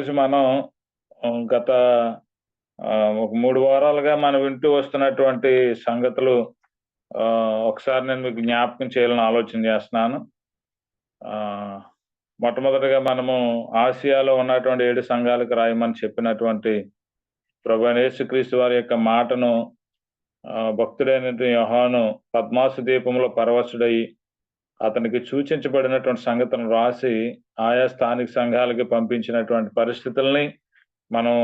ఈరోజు మనం గత ఒక 3 వారాలుగా మనం వింటూ వస్తున్నటువంటి సంగతులు ఒకసారి నేను మీకు జ్ఞాపకం చేయాలని ఆలోచన చేస్తున్నాను. మొట్టమొదటిగా మనము ఆసియాలో ఉన్నటువంటి 7 సంఘాలకు రాయమని చెప్పినటువంటి ప్రభువైన యేసుక్రీస్తు వారి యొక్క మాటను భక్తుడైనటువంటి యోహాను పద్మాసు దీపంలో పరవశుడై అతనికి సూచించబడినటువంటి సంగతులను రాసి ఆయా స్థానిక సంఘాలకి పంపించినటువంటి పరిస్థితుల్ని మనం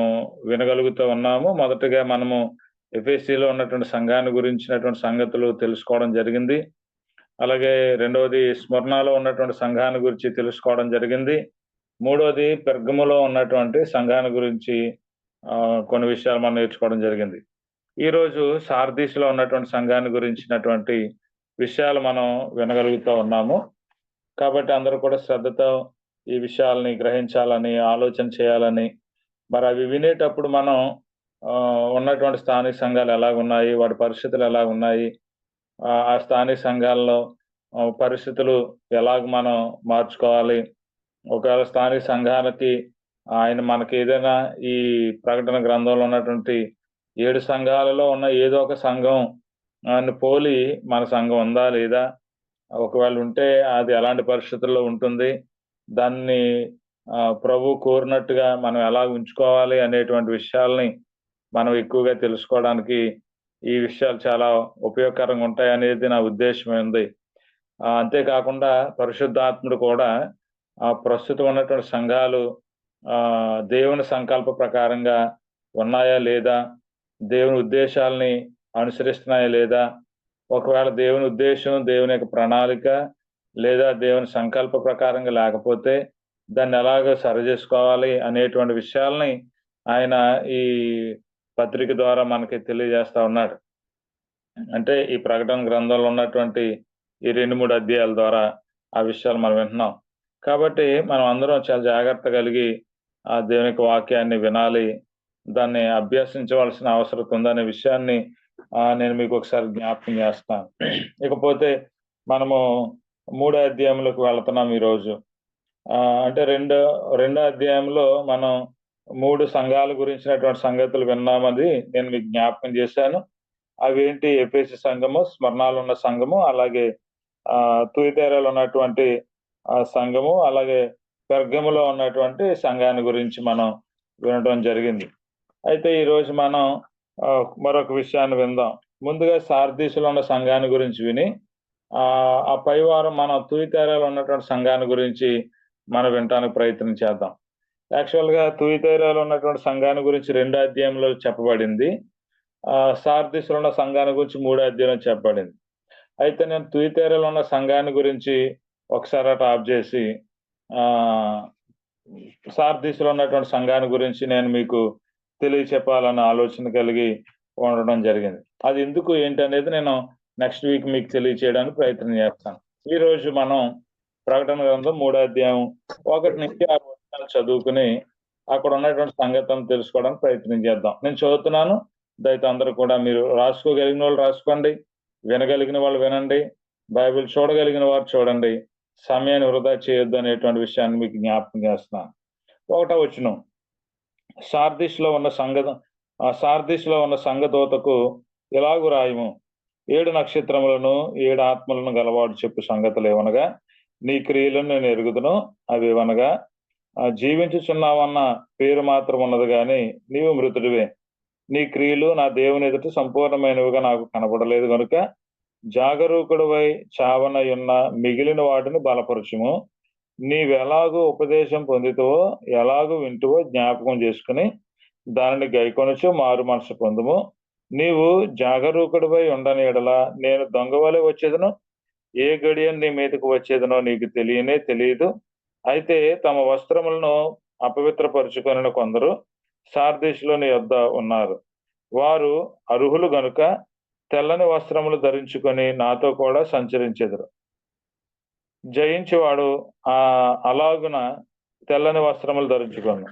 వినగలుగుతూ ఉన్నాము. మొదటగా మనము ఎఫెసీలో ఉన్నటువంటి సంఘాన్ని గురించినటువంటి సంగతులు తెలుసుకోవడం జరిగింది. అలాగే రెండవది స్మరణలో ఉన్నటువంటి సంఘాన్ని గురించి తెలుసుకోవడం జరిగింది. మూడవది పెర్గములో ఉన్నటువంటి సంఘాన్ని గురించి కొన్ని విషయాలు మనం నేర్చుకోవడం జరిగింది. ఈరోజు సార్దీస్లో ఉన్నటువంటి సంఘాన్ని గురించినటువంటి విషయాలు మనం వినగలుగుతూ ఉన్నాము. కాబట్టి అందరూ కూడా శ్రద్ధతో ఈ విషయాలని గ్రహించాలని, ఆలోచన చేయాలని, మరి అవి వినేటప్పుడు మనం ఉన్నటువంటి స్థానిక సంఘాలు ఎలాగున్నాయి, వాటి పరిస్థితులు ఎలాగున్నాయి, ఆ స్థానిక సంఘాల్లో పరిస్థితులు ఎలాగ మనం మార్చుకోవాలి, ఒకవేళ స్థానిక సంఘాలకి ఆయన మనకి ఏదైనా ఈ ప్రకటన గ్రంథంలో ఉన్నటువంటి 7 సంఘాలలో ఉన్న ఏదో ఒక సంఘం పోలి మన సంఘం ఉందా లేదా, ఒకవేళ ఉంటే అది ఎలాంటి పరిస్థితుల్లో ఉంటుంది, దాన్ని ప్రభు కోరినట్టుగా మనం ఎలా ఉంచుకోవాలి అనేటువంటి విషయాల్ని మనం ఎక్కువగా తెలుసుకోవడానికి ఈ విషయాలు చాలా ఉపయోగకరంగా ఉంటాయి అనేది నా ఉద్దేశం ఉంది. అంతేకాకుండా పరిశుద్ధాత్ముడు కూడా ప్రస్తుతం ఉన్నటువంటి సంఘాలు దేవుని సంకల్ప ప్రకారంగా ఉన్నాయా లేదా, దేవుని ఉద్దేశాలని అనుసరిస్తున్నాయా లేదా, ఒకవేళ దేవుని ఉద్దేశం, దేవుని యొక్క ప్రణాళిక లేదా దేవుని సంకల్ప ప్రకారంగా లేకపోతే దాన్ని ఎలాగో సరి చేసుకోవాలి అనేటువంటి విషయాల్ని ఆయన ఈ పత్రిక ద్వారా మనకి తెలియజేస్తా ఉన్నాడు. అంటే ఈ ప్రకటన గ్రంథంలో ఉన్నటువంటి ఈ 2-3 అధ్యాయాల ద్వారా ఆ విషయాలు మనం వింటున్నాం. కాబట్టి మనం అందరం చాలా జాగ్రత్త కలిగి ఆ దేవుని యొక్క వాక్యాన్ని వినాలి, దాన్ని అభ్యసించవలసిన అవసరం ఉందనే విషయాన్ని నేను మీకు ఒకసారి జ్ఞాపకం చేస్తాను. ఇకపోతే మనము 3వ అధ్యాయంలోకి వెళుతున్నాం ఈరోజు. అంటే రెండో అధ్యాయంలో మనం 3 సంఘాల గురించినటువంటి సంగతులు విన్నామని నేను మీకు జ్ఞాపకం చేశాను. అవేంటి? ఎఫెసు సంఘము, స్మరణలో ఉన్న సంఘము, అలాగే తుయతైరాలో ఉన్నటువంటి సంఘము, అలాగే పెర్గములో ఉన్నటువంటి సంఘాన్ని గురించి మనం వినడం జరిగింది. అయితే ఈరోజు మనం మరొక విషయాన్ని విందాం. ముందుగా సార్దీసులో ఉన్న సంఘాన్ని గురించి విని ఆ పై వారం మనం తుయతైరాలో ఉన్నటువంటి సంఘాన్ని గురించి మనం వినటానికి ప్రయత్నం చేద్దాం. యాక్చువల్గా తుయతైరాలో ఉన్నటువంటి సంఘాన్ని గురించి 2వ అధ్యాయంలో చెప్పబడింది. సార్దీసులో ఉన్న సంఘాన్ని గురించి 3వ అధ్యాయంలో చెప్పబడింది. అయితే నేను తుయతైరాలో ఉన్న సంఘాన్ని గురించి ఒకసారి ఆఫ్ చేసి సార్దీసులో ఉన్నటువంటి సంఘాన్ని గురించి నేను మీకు తెలియచెప్పాలన్న ఆలోచన కలిగి ఉండడం జరిగింది. అది ఎందుకు ఏంటి అనేది నేను నెక్స్ట్ వీక్ మీకు తెలియచేయడానికి ప్రయత్నం చేస్తాను. ఈరోజు మనం ప్రకటన గ్రంథం 3వ అధ్యాయం 1 నుంచి 6 వచనాలు చదువుకుని అక్కడ ఉన్నటువంటి సంగతులను తెలుసుకోవడానికి ప్రయత్నం చేద్దాం. నేను చదువుతున్నాను, దయతో అందరూ కూడా మీరు రాసుకోగలిగిన వాళ్ళు రాసుకోండి, వినగలిగిన వాళ్ళు వినండి, బైబిల్ చూడగలిగిన వారు చూడండి, సమయాన్ని వృధా చేయొద్దు అనేటువంటి విషయాన్ని మీకు జ్ఞాపకం చేస్తున్నాను. 1వ వచనం, సార్దీస్లో ఉన్న సంఘదూతకు ఇలాగు రాయము, 7 నక్షత్రములను 7 ఆత్మలను గలవాడు చెప్పు సంగతులు ఏవనగా, నీ క్రియలను నేను ఎరుగుదును. అవి ఏవనగా, జీవించుచున్నావన్న పేరు మాత్రం ఉన్నది గాని నీవు మృతుడివే. నీ క్రియలు నా దేవుని ఎదుట సంపూర్ణమైనవిగా నాకు కనబడలేదు కనుక జాగరూకుడివై చావనయున్న మిగిలిన వాటిని బలపరచుము. నీవెలాగూ ఉపదేశం పొందుతావో, ఎలాగూ వింటువో జ్ఞాపకం చేసుకుని దానిని గైకొనుచు మారు మనసు పొందుము. నీవు జాగరూకుడివై ఉండని ఎడల నేను దొంగవలె వచ్చేదను, ఏ గడియ నీ మీదకు వచ్చేదనో నీకు తెలియదు. అయితే తమ వస్త్రములను అపవిత్రపరుచుకొనిన కొందరు సార్దీసులోని యొద్ద ఉన్నారు. వారు అర్హులు గనుక తెల్లని వస్త్రములు ధరించుకొని నాతో కూడా సంచరించెదరు. జయించేవాడు అలాగున తెల్లని వస్త్రములు ధరించుకొను.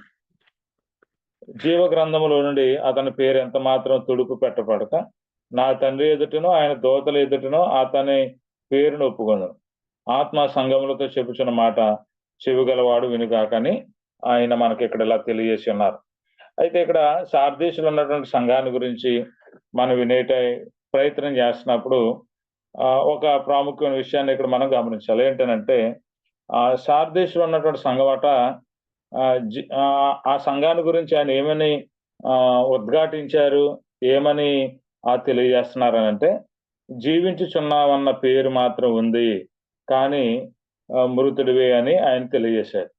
జీవ గ్రంథములో నుండి అతని పేరు ఎంత మాత్రం తుడుపు పెట్టబడక నా తండ్రి ఎదుటనో ఆయన దూతల ఎదుటనో అతని పేరును ఒప్పుకొను. ఆత్మ సంఘములతో చెప్పుచున్న మాట చెవిగలవాడు వినుగాకని ఆయన మనకి ఇక్కడ ఇలా తెలియజేసి ఉన్నారు. అయితే ఇక్కడ సార్దీసులో ఉన్నటువంటి సంఘాన్ని గురించి మనం వినేట ప్రయత్నం చేస్తున్నప్పుడు ఒక ప్రాముఖ్యమైన విషయాన్ని ఇక్కడ మనం గమనించాలి. ఏంటనంటే సార్దీసులో ఉన్నటువంటి సంఘమట ఆ సంఘాన్ని గురించి ఆయన ఏమని ఉద్ఘాటించారు, ఏమని తెలియజేస్తున్నారనంటే, జీవించుచున్నావన్న పేరు మాత్రం ఉంది, కానీ మృతుడివే అని ఆయన తెలియజేశారు.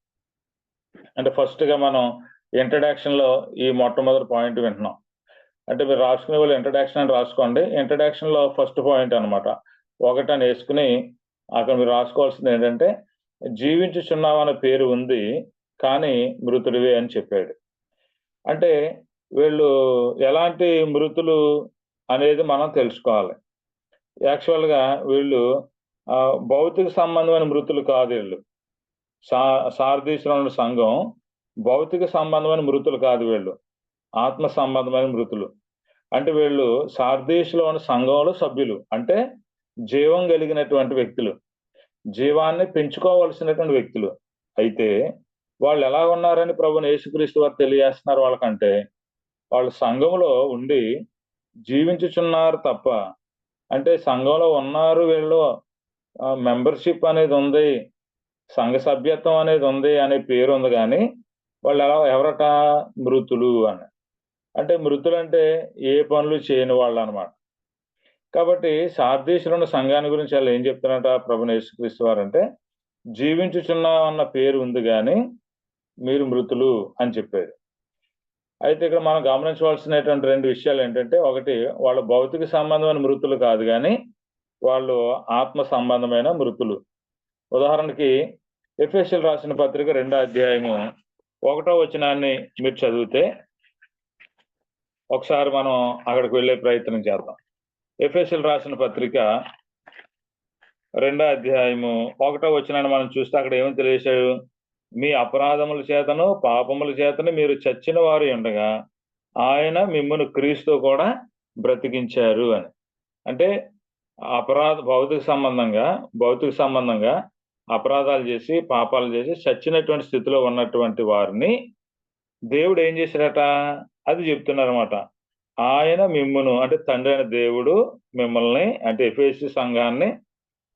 అంటే ఫస్ట్‌గా మనం ఇంట్రడక్షన్‌లో ఈ మొట్టమొదటి పాయింట్ వింటున్నాం. అంటే మీరు రాసుకునే వాళ్ళు ఇంట్రడక్షన్ అని రాసుకోండి. ఇంట్రడక్షన్‌లో ఫస్ట్ పాయింట్ అనమాట. ఒకటని యేసుకొని అక్కడ మీరు రాసుకోవాల్సింది ఏంటంటే, జీవించుచున్నావన్న పేరు ఉంది, కానీ మృతుడివే అని చెప్పాడు. అంటే వీళ్ళు ఎలాంటి మృతులు అనేది మనం తెలుసుకోవాలి. యాక్చువల్‌గా వీళ్ళు భౌతిక సంబంధమైన మృతులు కాదు వీళ్ళు. సార్దీసులో ఉన్న సంఘం భౌతిక సంబంధమైన మృతులు కాదు వీళ్ళు. ఆత్మ సంబంధమైన మృతులు. అంటే వీళ్ళు సార్దీసులో ఉన్న సంఘంలో సభ్యులు. అంటే జీవం కలిగినటువంటి వ్యక్తులు. జీవాన్ని పెంచుకోవలసినటువంటి వ్యక్తులు. అయితే వాళ్ళు ఎలా ఉన్నారని ప్రభువైన యేసుక్రీస్తు వారు తెలియజేస్తున్నారు వాళ్ళకంటే, వాళ్ళు సంఘంలో ఉండి జీవించుచున్నారు తప్ప, అంటే సంఘంలో ఉన్నారు వీళ్ళు, మెంబర్‌షిప్ అనేది ఉంది, సంఘ సభ్యత్వం అనేది ఉంది అనే పేరు ఉంది గానీ, వాళ్ళు ఎవరట మృతులు అని. అంటే మృతులంటే ఏ పనులు చేయని వాళ్ళనమాట. కాబట్టి సార్దీసులో ఉన్న సంఘాన్ని గురించి ఆళ్ళు ఏం చెప్తున్నారట ప్రభువైన యేసుక్రీస్తు వారంటే, జీవించుచున్నామన్న పేరు ఉంది గానీ, మీరు మృతులు అని చెప్పారు. అయితే ఇక్కడ మనం గమనించవలసినటువంటి 2 విషయాలేంటంటే, ఒకటి వాళ్ళ భౌతిక సంబంధమైన మృతులు కాదు గానీ, వాళ్ళు ఆత్మ సంబంధమైన మృతులు. ఉదాహరణకి ఎఫెసీయులకు రాసిన పత్రిక 2వ అధ్యాయము 1వ వచనాన్ని మీరు చదివితే, ఒకసారి మనం అక్కడికి వెళ్ళే ప్రయత్నం చేద్దాం. ఎఫెసీయులకు రాసిన పత్రిక 2వ అధ్యాయము 1వ వచనాన్ని మనం చూస్తే అక్కడ ఏమని తెలియజేశాడు? మీ అపరాధముల చేతను, పాపముల చేతను మీరు చచ్చిన వారు ఉండగా, ఆయన మిమ్మును క్రీస్తుతో కూడా బ్రతికించారు అని. అంటే భౌతిక సంబంధంగా అపరాధాలు చేసి, పాపాలు చేసి చచ్చినటువంటి స్థితిలో ఉన్నటువంటి వారిని దేవుడు ఏం చేశాడట? అది చెప్తున్నారన్నమాట. ఆయన మిమ్మును, అంటే తండ్రి అయిన దేవుడు మిమ్మల్ని, అంటే ఎఫెసీ సంఘాన్ని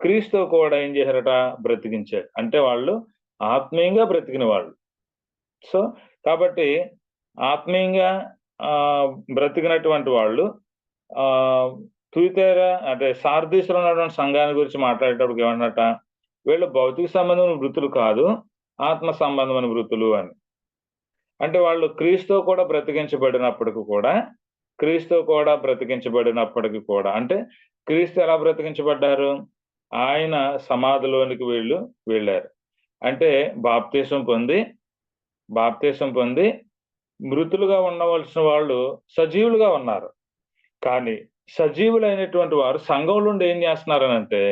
క్రీస్తుతో కూడా ఏం చేశారట? బ్రతికించాడు. అంటే వాళ్ళు ఆత్మీయంగా బ్రతికిన వాళ్ళు. సో, కాబట్టి ఆత్మీయంగా బ్రతికినటువంటి వాళ్ళు అంటే సార్దీసులో ఉన్నటువంటి సంఘాన్ని గురించి మాట్లాడేటప్పుడు ఏమన్నట? వీళ్ళు భౌతిక సంబంధమైన మృతులు కాదు, ఆత్మ సంబంధమైన మృతులు అని. అంటే వాళ్ళు క్రీస్తుతో కూడా బ్రతికించబడినప్పటికి కూడా అంటే క్రీస్తు ఎలా బ్రతికించబడ్డారు? ఆయన సమాధిలోనికి వెళ్ళారు. అంటే బాప్తీసం పొంది మృతులుగా ఉండవలసిన వాళ్ళు సజీవులుగా ఉన్నారు. కానీ సజీవులైనటువంటి వారు సంఘంలో నుండి ఏం చేస్తున్నారనంటే,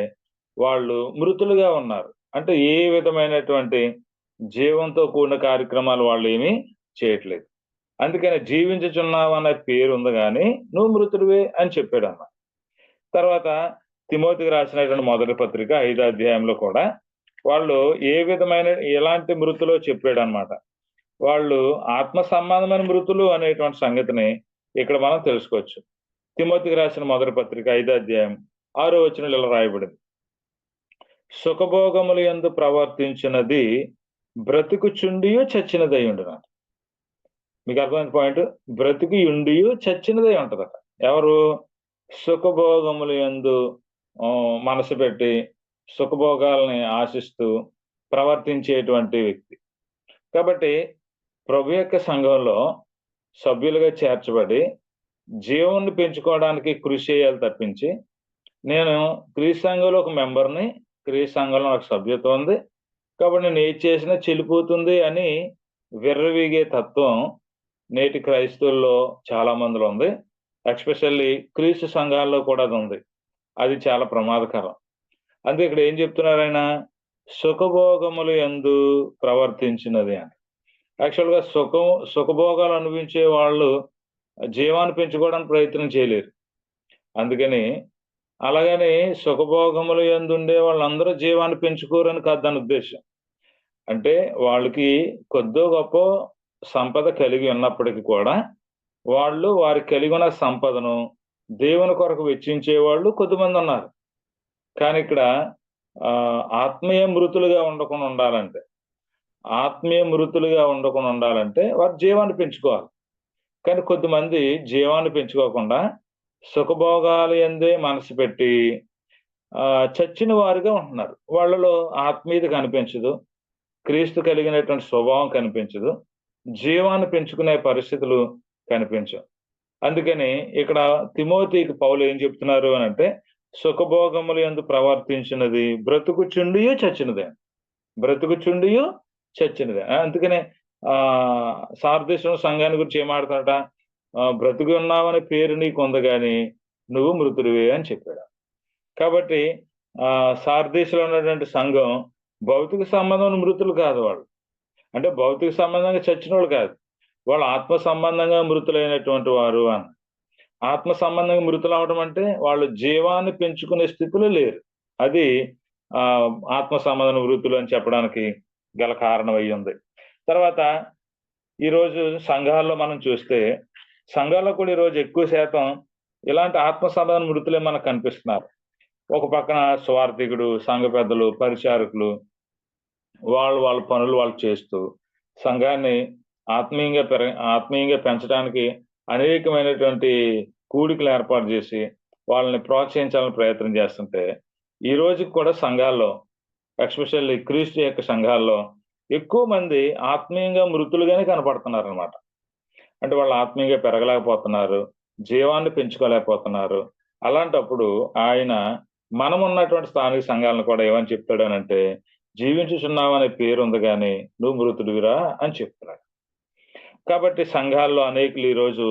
వాళ్ళు మృతులుగా ఉన్నారు. అంటే ఏ విధమైనటువంటి జీవంతో కూడిన కార్యక్రమాలు వాళ్ళు ఏమీ చేయట్లేదు. అందుకని జీవించుచున్నావన్న పేరు ఉంది గానీ, నువ్వు మృతుడివే అని చెప్పాడన్నమాట. తర్వాత తిమోతికి రాసినటువంటి మొదటి పత్రిక 5వ అధ్యాయంలో కూడా వాళ్ళు ఎలాంటి మృతులో చెప్పాడన్నమాట. వాళ్ళు ఆత్మ సంబంధమైన మృతులు అనేటువంటి సంగతిని ఇక్కడ మనం తెలుసుకోవచ్చు. తిమోతికి రాసిన మొదటి పత్రిక 5వ అధ్యాయం 6వ వచనంలో ఇలా రాయబడింది. సుఖభోగములు యందు ప్రవర్తించినది బ్రతుకుచుండియు చచ్చినదై ఉండును. మీకు అర్థమైన పాయింట్? బ్రతికియుండియు చచ్చినదై ఉంటదట. ఎవరు? సుఖభోగములు యందు మనసు పెట్టి సుఖభోగాల్ని ఆశిస్తూ ప్రవర్తించేటువంటి వ్యక్తి. కాబట్టి ప్రభు యొక్క సంఘంలో సభ్యులుగా చేర్చబడి జీవాన్ని పెంచుకోవడానికి కృషి చేయాలి తప్పించి, నేను క్రీస్తు సంఘంలో ఒక మెంబర్‌ని, క్రీస్తు సంఘంలో నాకు సభ్యత్వం ఉంది, కాబట్టి నేను ఏది చేసినా చెల్లిపోతుంది అని విర్రవీగే తత్వం నేటి క్రైస్తవుల్లో చాలా మందిలో ఉంది. ఎస్పెషల్లీ క్రీస్తు సంఘాల్లో కూడా అది ఉంది. అది చాలా ప్రమాదకరం. అందుకే ఇక్కడ ఏం చెప్తున్నారాయన? సుఖభోగములు యందు ప్రవర్తించినది అని. యాక్చువల్‌గా సుఖభోగాలు అనుభవించే వాళ్ళు జీవాన్ని పెంచుకోవడానికి ప్రయత్నం చేయలేరు. అందుకని అలాగని సుఖభోగములు యందు ఉండే వాళ్ళందరూ జీవాన్ని పెంచుకోరని కాదు దాని ఉద్దేశం. అంటే వాళ్ళకి కొద్దో గొప్ప సంపద కలిగి ఉన్నప్పటికీ కూడా, వాళ్ళు వారికి కలిగి ఉన్న సంపదను దేవుని కొరకు వెచ్చించేవాళ్ళు కొద్దిమందున్నారు. కానీ ఇక్కడ ఆత్మీయ మృతులుగా ఉండకుండా ఉండాలంటే, వారు జీవాన్ని పెంచుకోవాలి. కానీ కొద్దిమంది జీవాన్ని పెంచుకోకుండా సుఖభోగాల యందే మనసు పెట్టి చచ్చిన వారుగా ఉంటున్నారు. వాళ్ళలో ఆత్మీయత కనిపించదు. క్రీస్తు కలిగినటువంటి స్వభావం కనిపించదు. జీవాన్ని పెంచుకునే పరిస్థితులు కనిపించవు. అందుకని ఇక్కడ తిమోతికి పౌలు ఏం చెప్తున్నారు అనంటే, సుఖభోగములు యందు ప్రవర్తించినది బ్రతుకుచుండియు చచ్చినదే. బ్రతుకుచుండియు చచ్చినదే. అందుకనే సార్దీసుల సంఘాన్ని గురించి ఏం మాట్లాడతాడట, బ్రతికి ఉన్నావనే పేరు నీకుంది గాని నువ్వు మృతుడివే అని చెప్పాడు. కాబట్టి సార్దీసులో ఉన్నటువంటి సంఘం భౌతిక సంబంధమైన మృతులు కాదు వాళ్ళు. అంటే భౌతిక సంబంధంగా చచ్చినోళ్ళు కాదు. వాళ్ళు ఆత్మ సంబంధంగా మృతులైనటువంటి వారు అని. ఆత్మ సంబంధంగా మృతులు అవడం అంటే వాళ్ళు జీవాన్ని పెంచుకునే స్థితిలో లేరు. అది ఆత్మ సంబంధ మృతులు అని చెప్పడానికి గల కారణం అయి ఉంది. తర్వాత ఈరోజు సంఘాల్లో మనం చూస్తే, సంఘాల్లో కూడా ఈరోజు ఎక్కువ శాతం ఇలాంటి ఆత్మ సంబంధ మృతులే మనకు కనిపిస్తున్నారు. ఒక పక్కన స్వార్థికుడు, సంఘ పెద్దలు, పరిచారకులు వాళ్ళ పనులు వాళ్ళు చేస్తూ సంఘాన్ని ఆత్మీయంగా పెంచడానికి అనేకమైనటువంటి కూడికలు ఏర్పాటు చేసి వాళ్ళని ప్రోత్సహించాలని ప్రయత్నం చేస్తుంటే, ఈ రోజుకి కూడా సంఘాల్లో, ఎస్పెషల్లీ క్రీస్తు యొక్క సంఘాల్లో ఎక్కువ మంది ఆత్మీయంగా మృతులుగానే కనపడుతున్నారనమాట. అంటే వాళ్ళు ఆత్మీయంగా పెరగలేకపోతున్నారు, జీవాన్ని పెంచుకోలేకపోతున్నారు. అలాంటప్పుడు ఆయన మనమున్నటువంటి స్థానిక సంఘాలను కూడా ఏమని చెప్తాడు అనంటే, జీవించుచున్నావనే పేరుంది గాని నువ్వు మృతుడివిరా అని చెప్తున్నాడు. కాబట్టి సంఘాల్లో అనేకులు ఈరోజు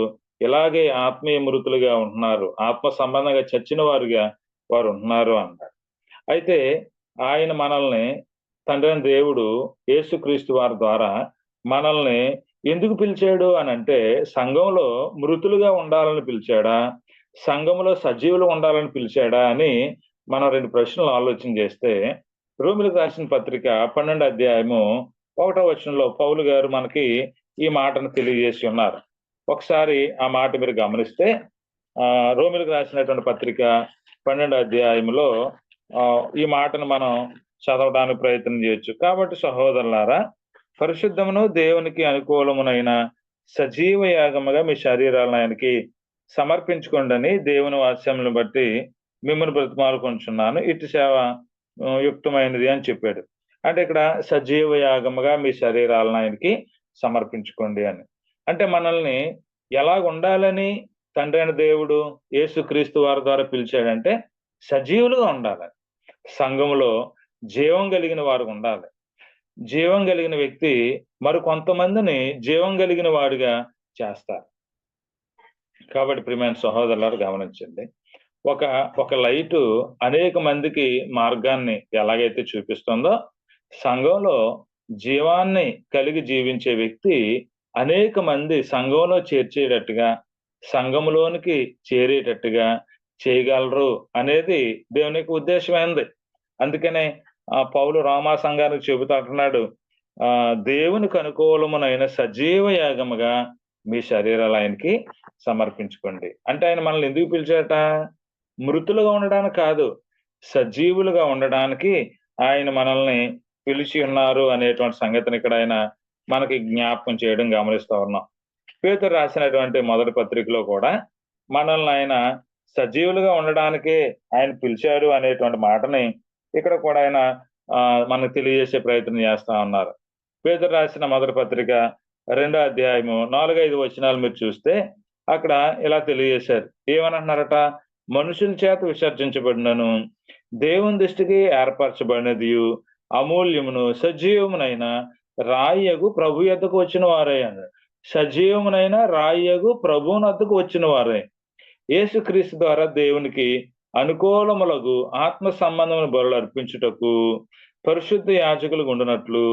ఇలాగే ఆత్మీయ మృతులుగా ఉంటున్నారు. ఆత్మ సంబంధంగా చచ్చిన వారుగా వారు ఉంటున్నారు అన్నాడు. అయితే ఆయన మనల్ని, తండ్రైన దేవుడు యేసుక్రీస్తు వారి ద్వారా మనల్ని ఎందుకు పిలిచాడు అనంటే, సంఘంలో మృతులుగా ఉండాలని పిలిచాడా? సంఘంలో సజీవులు ఉండాలని పిలిచాడా? అని మనం 2 ప్రశ్నలు ఆలోచన చేస్తే, రోమీయులకు రాసిన పత్రిక 12వ అధ్యాయము 1వ వచనంలో పౌలు గారు మనకి ఈ మాటను తెలియజేసి ఉన్నారు. ఒకసారి ఆ మాట మీరు గమనిస్తే, రోమీయులకు రాసినటువంటి పత్రిక 12వ అధ్యాయంలో ఈ మాటను మనం చదవడానికి ప్రయత్నం చేయొచ్చు. కాబట్టి సహోదరులారా, పరిశుద్ధమును దేవునికి అనుకూలమునైన సజీవ యాగముగా మీ శరీరాలను ఆయనకి సమర్పించుకోండి, దేవుని వాత్సల్యమును బట్టి మిమ్మల్ని బ్రతిమాలుకొనుచున్నాను. ఇటు సేవ యుక్తమైనది అని చెప్పాడు. అంటే ఇక్కడ సజీవ యాగముగా మీ శరీరాలను ఆయనకి సమర్పించుకోండి అని. అంటే మనల్ని ఎలాగ ఉండాలని తండ్రి అయిన దేవుడు యేసుక్రీస్తు వారి ద్వారా పిలిచాడంటే, సజీవులుగా ఉండాలి. సంఘములో జీవం కలిగిన వారు ఉండాలి. జీవం కలిగిన వ్యక్తి మరి కొంతమందిని జీవం కలిగిన వాడిగా చేస్తారు. కాబట్టి ప్రియమైన సహోదరులారు గమనించండి, ఒక లైటు అనేక మందికి మార్గాన్ని ఎలాగైతే చూపిస్తుందో, సంఘంలో జీవాన్ని కలిగి జీవించే వ్యక్తి అనేక మంది సంఘంలో చేర్చేటట్టుగా, సంఘములోనికి చేరేటట్టుగా చేయగలరు అనేది దేవుని యొక్క ఉద్దేశమైంది. అందుకనే పౌలు రోమా సంఘానికి చెబుతూ అంటున్నాడు, దేవునికి అనుకూలమునైన సజీవ యాగముగా మీ శరీరాలు ఆయనకి సమర్పించుకోండి. అంటే ఆయన మనల్ని ఎందుకు పిలిచాట? మృతులుగా ఉండడానికి కాదు, సజీవులుగా ఉండడానికి ఆయన మనల్ని పిలిచి ఉన్నారు అనేటువంటి సంగతిని ఇక్కడ ఆయన మనకి జ్ఞాపకం చేయడం గమనిస్తూ ఉన్నాం. పేతురు రాసినటువంటి మొదటి పత్రికలో కూడా మనల్ని ఆయన సజీవులుగా ఉండడానికే ఆయన పిలిచారు అనేటువంటి మాటని ఇక్కడ కూడా ఆయన మనకు తెలియజేసే ప్రయత్నం చేస్తా ఉన్నారు. పేతురు రాసిన మొదటి పత్రిక 2వ అధ్యాయము 4-5 వచనాలు మీరు చూస్తే అక్కడ ఇలా తెలియజేశారు. ఏమనంటున్నారట? మనుషుల చేత విసర్జించబడినను దేవుని దృష్టికి ఏర్పరచబడినదియు అమూల్యమును సజీవమునైన రాయగు ప్రభు యొద్దకు వచ్చిన వారే అన్నాడు. సజీవమునైన రాయగు ప్రభువుని వద్దకు వచ్చిన వారే. యేసుక్రీస్తు ద్వారా దేవునికి అనుకూలములకు ఆత్మ సంబంధమైన బలులు అర్పించుటకు పరిశుద్ధ యాజకులు ఉండునట్లు